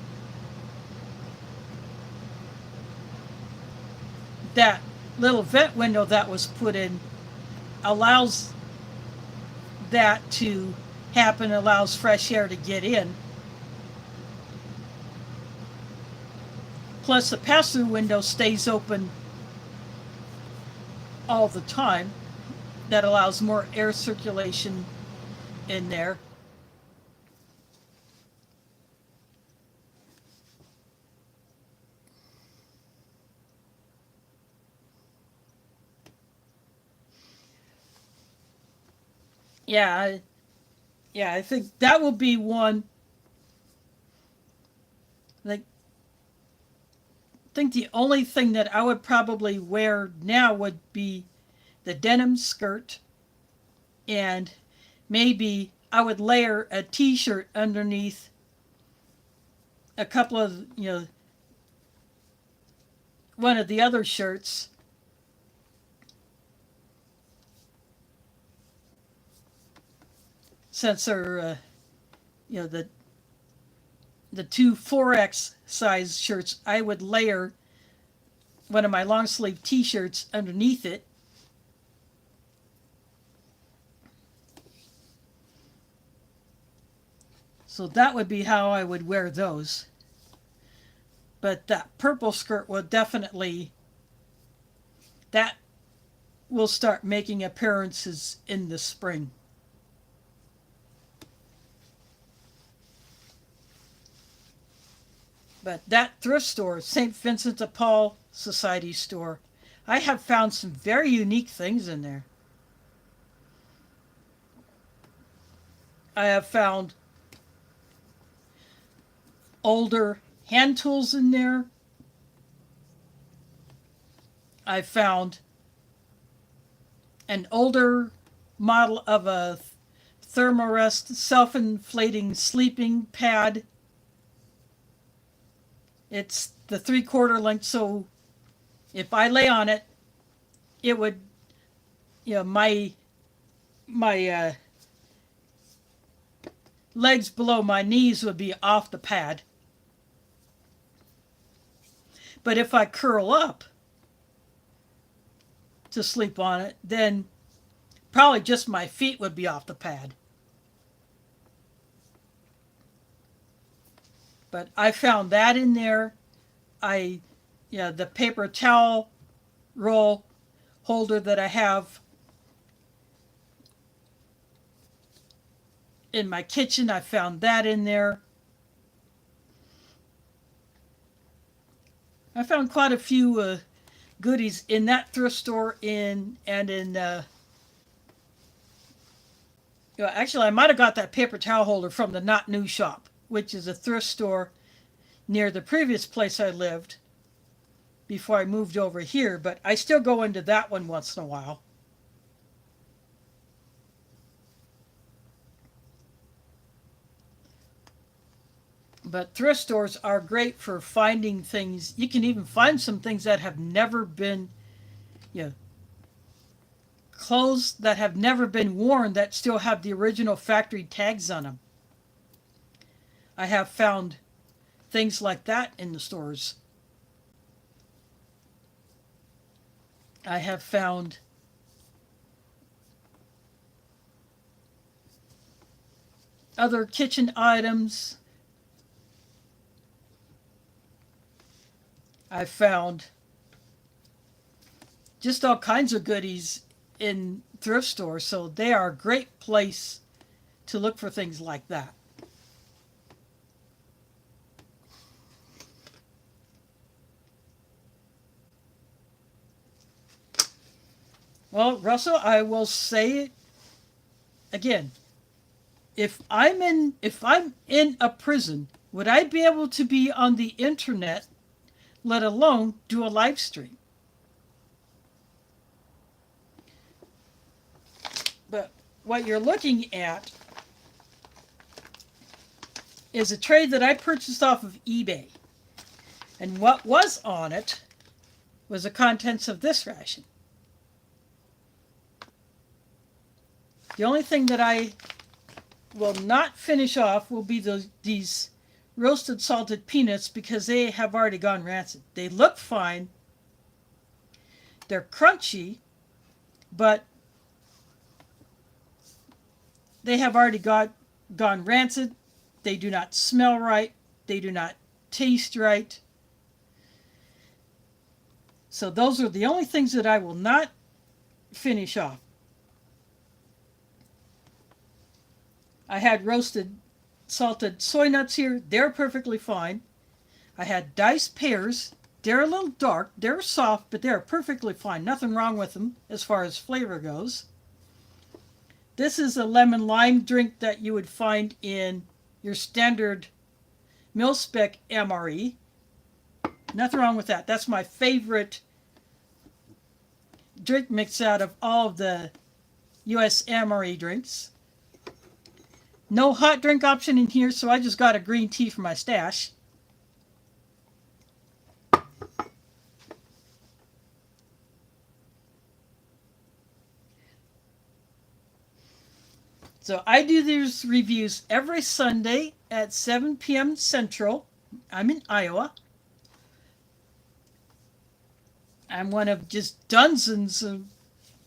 [SPEAKER 1] that little vent window that was put in allows that to happen, allows fresh air to get in. Plus the pass-through window stays open all the time. That allows more air circulation in there. I think that will be one. Like, I think the only thing that I would probably wear now would be the denim skirt, and maybe I would layer a t-shirt underneath a couple of, one of the other shirts. Since they're, the 2 4X size shirts, I would layer one of my long sleeve t-shirts underneath it. So that would be how I would wear those. But that purple skirt will definitely, that will start making appearances in the spring. But that thrift store, St. Vincent de Paul Society store, I have found some very unique things in there. I have found older hand tools in there. I found an older model of a Thermarest self-inflating sleeping pad. It's the 3/4 length, so if I lay on it, it would, my legs below my knees would be off the pad. But if I curl up to sleep on it, then probably just my feet would be off the pad. But I found that in there. The paper towel roll holder that I have in my kitchen, I found that in there. I found quite a few goodies in that thrift store actually I might have got that paper towel holder from the Not New shop, which is a thrift store near the previous place I lived before I moved over here, but I still go into that one once in a while. But thrift stores are great for finding things. You can even find some things that have never been, clothes that have never been worn that still have the original factory tags on them. I have found things like that in the stores. I have found other kitchen items. I found just all kinds of goodies in thrift stores, so they are a great place to look for things like that. Well, Russell, I will say it again. If I'm in a prison, would I be able to be on the internet, let alone do a live stream? But what you're looking at is a tray that I purchased off of eBay. And what was on it was the contents of this ration. The only thing that I will not finish off will be these roasted salted peanuts because they have already gone rancid. They look fine. They're crunchy, but they have already gone rancid. They do not smell right. They do not taste right. So those are the only things that I will not finish off. I had roasted salted soy nuts here. They're perfectly fine. I had diced pears. They're a little dark. They're soft, but they're perfectly fine. Nothing wrong with them as far as flavor goes. This is a lemon lime drink that you would find in your standard mil-spec MRE. Nothing wrong with that. That's my favorite drink mix out of all of the US MRE drinks. No hot drink option in here, so I just got a green tea for my stash. So I do these reviews every Sunday at 7 p.m. Central. I'm in Iowa. I'm one of just dozens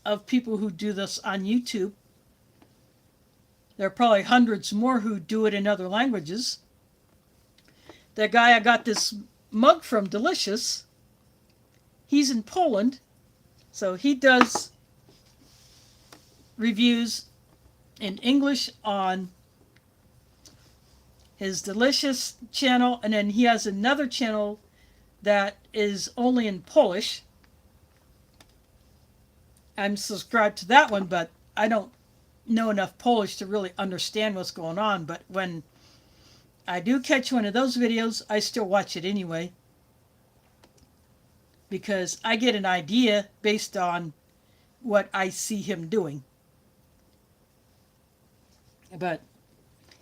[SPEAKER 1] of people who do this on YouTube. There are probably hundreds more who do it in other languages. The guy I got this mug from, Delicious, he's in Poland, so he does reviews in English on his Delicious channel, and then he has another channel that is only in Polish. I'm subscribed to that one, but I don't know enough Polish to really understand what's going on. But when I do catch one of those videos, I still watch it anyway, because I get an idea based on what I see him doing. But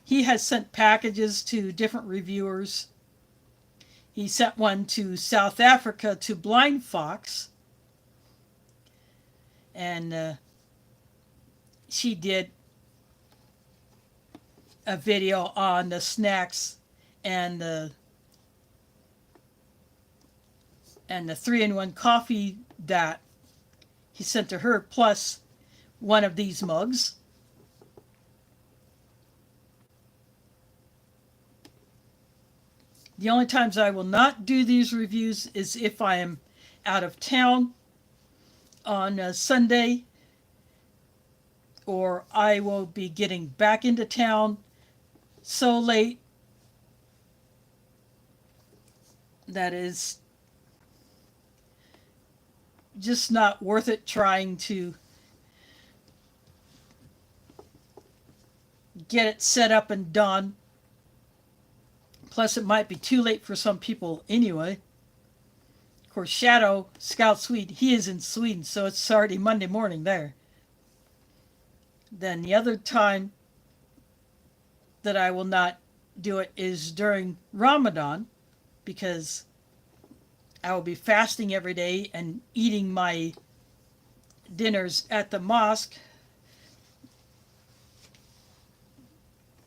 [SPEAKER 1] he has sent packages to different reviewers. He sent one to South Africa to Blind Fox, and she did a video on the snacks and the 3-in-1 coffee that he sent to her, plus one of these mugs. The only times I will not do these reviews is if I am out of town on a Sunday, or I will be getting back into town so late that is just not worth it trying to get it set up and done. Plus, it might be too late for some people anyway. Of course, Shadow Scout Swede, he is in Sweden, so it's already Monday morning there. Then the other time that I will not do it is during Ramadan, because I will be fasting every day and eating my dinners at the mosque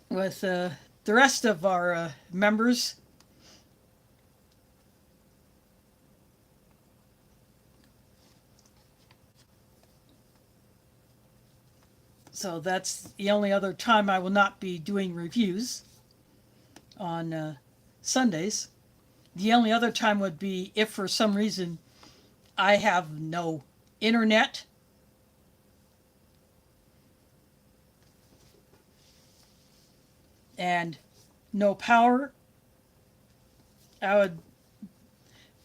[SPEAKER 1] with the rest of our members. So that's the only other time I will not be doing reviews on Sundays. The only other time would be if for some reason I have no internet and no power. I would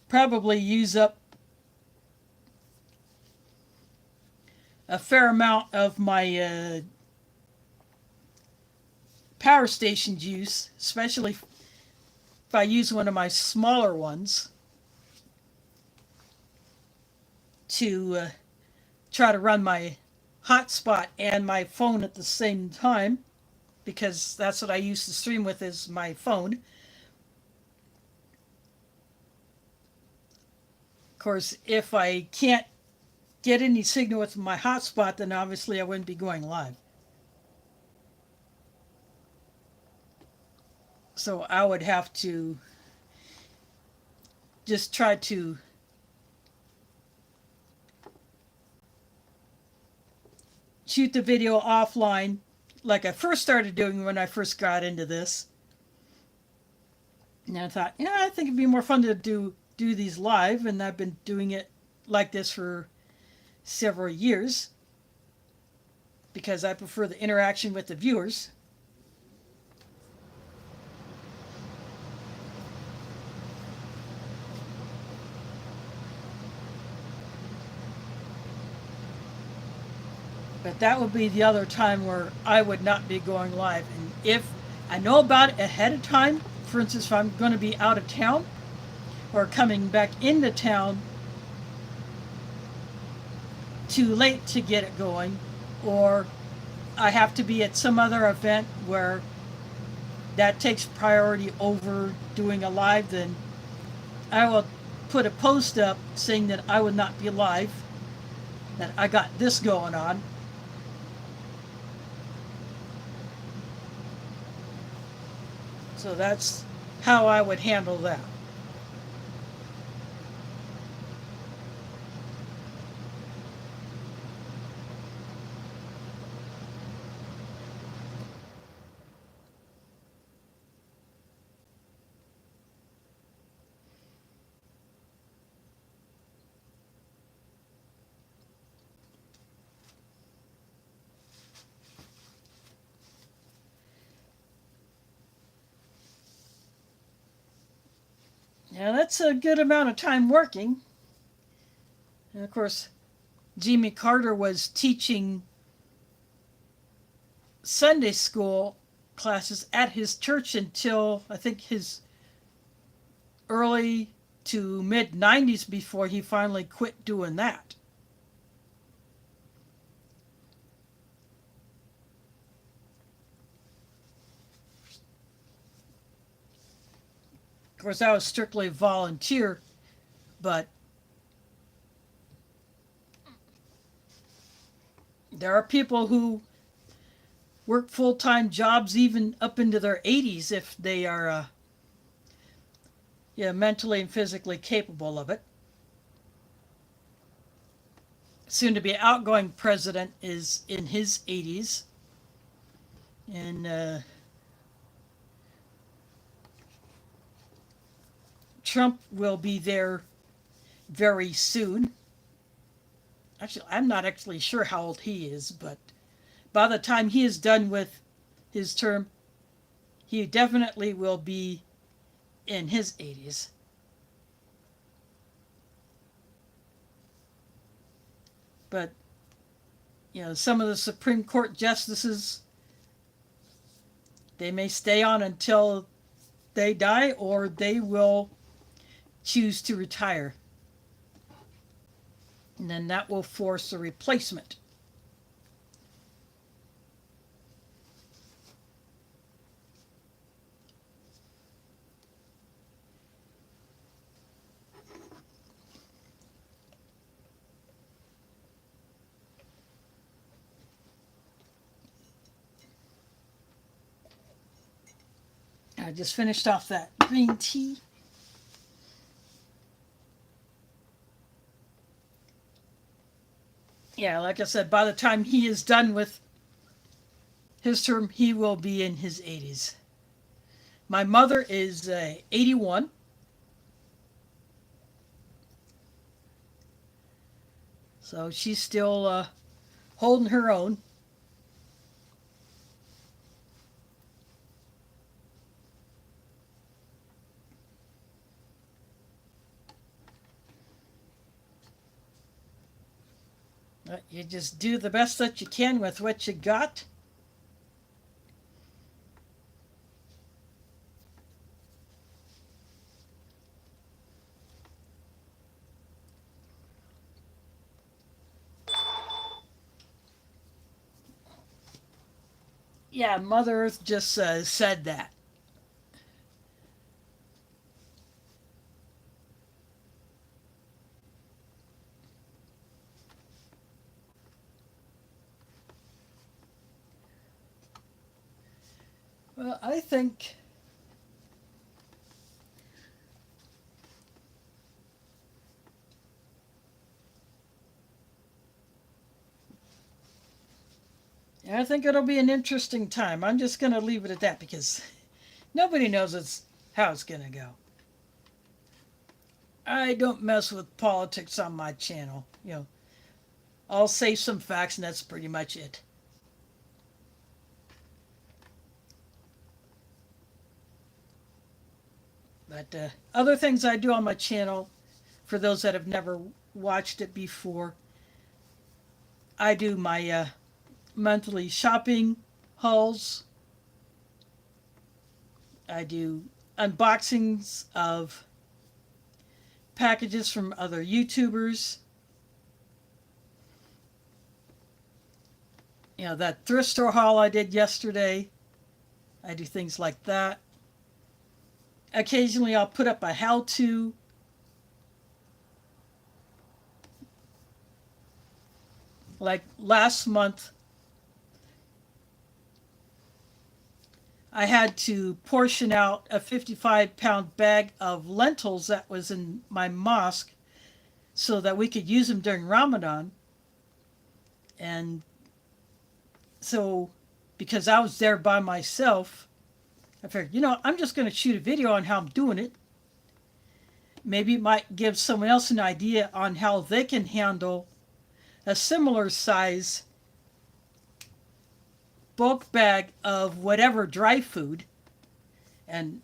[SPEAKER 1] probably use up a fair amount of my power station juice, especially if I use one of my smaller ones to try to run my hotspot and my phone at the same time, because that's what I use to stream with is my phone. Of course, if I can't get any signal with my hotspot, then obviously I wouldn't be going live. So I would have to just try to shoot the video offline like I first started doing when I first got into this. And I thought, yeah, I think it'd be more fun to do these live, and I've been doing it like this for several years because I prefer the interaction with the viewers. But that would be the other time where I would not be going live. And if I know about it ahead of time, for instance, if I'm going to be out of town or coming back into town too late to get it going, or I have to be at some other event where that takes priority over doing a live, then I will put a post up saying that I would not be live, that I got this going on. So that's how I would handle that. Now that's a good amount of time working. And of course, Jimmy Carter was teaching Sunday school classes at his church until I think his early to mid 90s before he finally quit doing that. Of course, that was strictly volunteer, but there are people who work full-time jobs even up into their 80s if they are mentally and physically capable of it. Soon to be outgoing president is in his 80s. And Trump will be there very soon. Actually, I'm not actually sure how old he is, but by the time he is done with his term, he definitely will be in his 80s. But, some of the Supreme Court justices, they may stay on until they die, or they will choose to retire. And then that will force a replacement. I just finished off that green tea. Yeah, like I said, by the time he is done with his term, he will be in his 80s. My mother is 81. So she's still holding her own. You just do the best that you can with what you got. Yeah, Mother Earth just said that. Well, I think it'll be an interesting time. I'm just going to leave it at that because nobody knows how it's going to go. I don't mess with politics on my channel. I'll say some facts and that's pretty much it. But other things I do on my channel, for those that have never watched it before, I do my monthly shopping hauls. I do unboxings of packages from other YouTubers. That thrift store haul I did yesterday. I do things like that. Occasionally I'll put up a how-to. Like last month, I had to portion out a 55-pound bag of lentils that was in my mosque so that we could use them during Ramadan. And so, because I was there by myself, I figured, I'm just going to shoot a video on how I'm doing it. Maybe it might give someone else an idea on how they can handle a similar size bulk bag of whatever dry food. And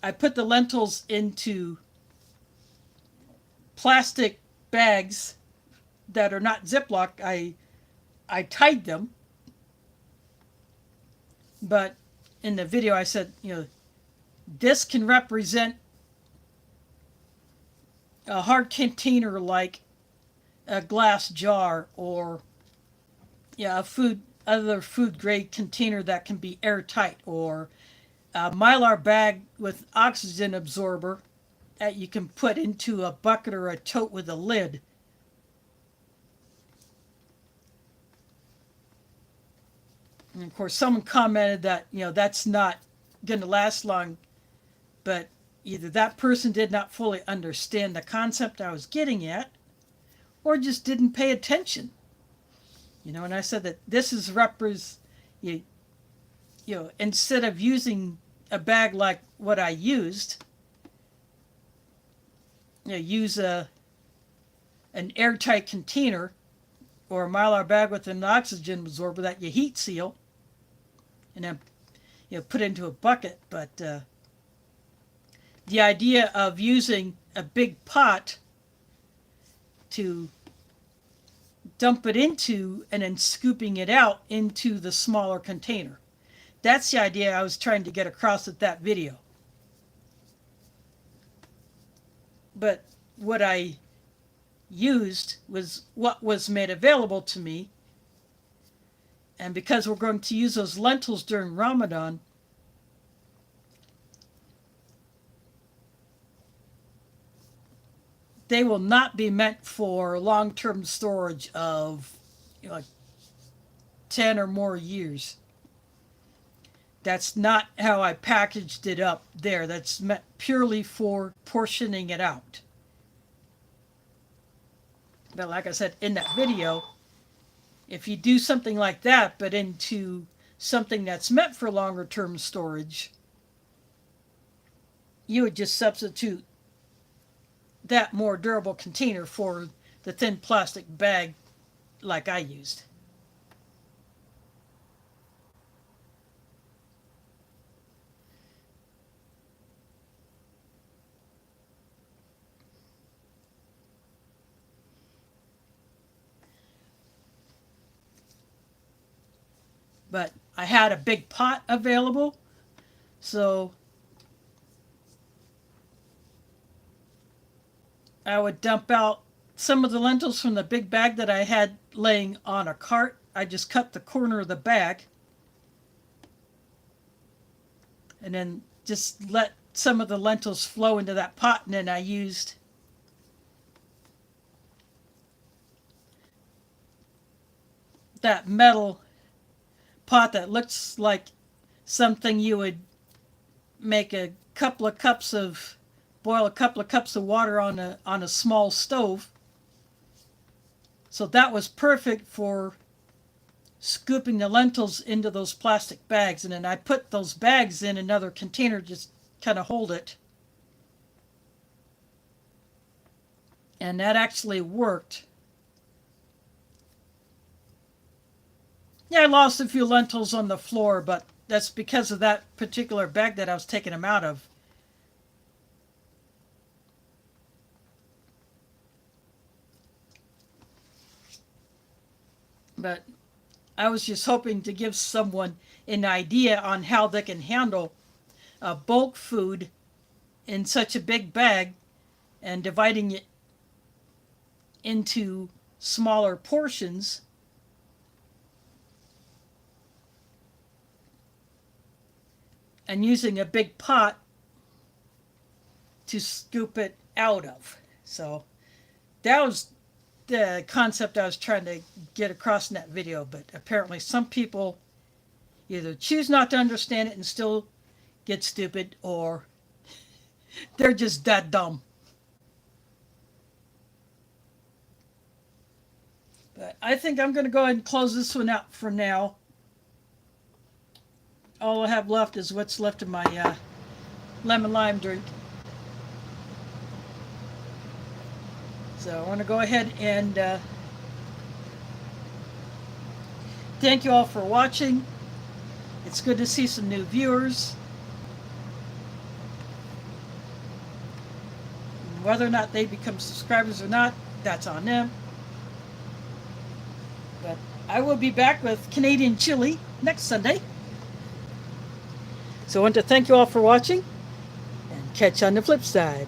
[SPEAKER 1] I put the lentils into plastic bags that are not Ziploc. I tied them. But in the video I said, this can represent a hard container like a glass jar or a other food grade container that can be airtight, or a Mylar bag with oxygen absorber that you can put into a bucket or a tote with a lid. And of course, someone commented that, that's not going to last long, but either that person did not fully understand the concept I was getting at, or just didn't pay attention. And I said that this is instead of using a bag like what I used, use an airtight container or a Mylar bag with an oxygen absorber that you heat seal, and then put into a bucket. But the idea of using a big pot to dump it into and then scooping it out into the smaller container. That's the idea I was trying to get across with that video. But what I used was what was made available to me. And because we're going to use those lentils during Ramadan, they will not be meant for long-term storage of like 10 or more years. That's not how I packaged it up there. That's meant purely for portioning it out. But like I said in that video, if you do something like that, but into something that's meant for longer term storage, you would just substitute that more durable container for the thin plastic bag like I used. but I had a big pot available, so I would dump out some of the lentils from the big bag that I had laying on a cart. I just cut the corner of the bag and then just let some of the lentils flow into that pot, and then I used that metal pot that looks like something you would make boil a couple of cups of water on a small stove. So that was perfect for scooping the lentils into those plastic bags, and then I put those bags in another container, just kind of hold it. And that actually worked. Yeah, I lost a few lentils on the floor, but that's because of that particular bag that I was taking them out of. But I was just hoping to give someone an idea on how they can handle bulk food in such a big bag and dividing it into smaller portions. And using a big pot to scoop it out of. So that was the concept I was trying to get across in that video, but apparently some people either choose not to understand it and still get stupid, or they're just that dumb. But I think I'm going to go ahead and close this one out for now. All I have left is what's left of my lemon lime drink. So I want to go ahead and thank you all for watching. It's good to see some new viewers. Whether or not they become subscribers or not, that's on them. But I will be back with Canadian chili next Sunday. So I want to thank you all for watching, and catch you on the flip side.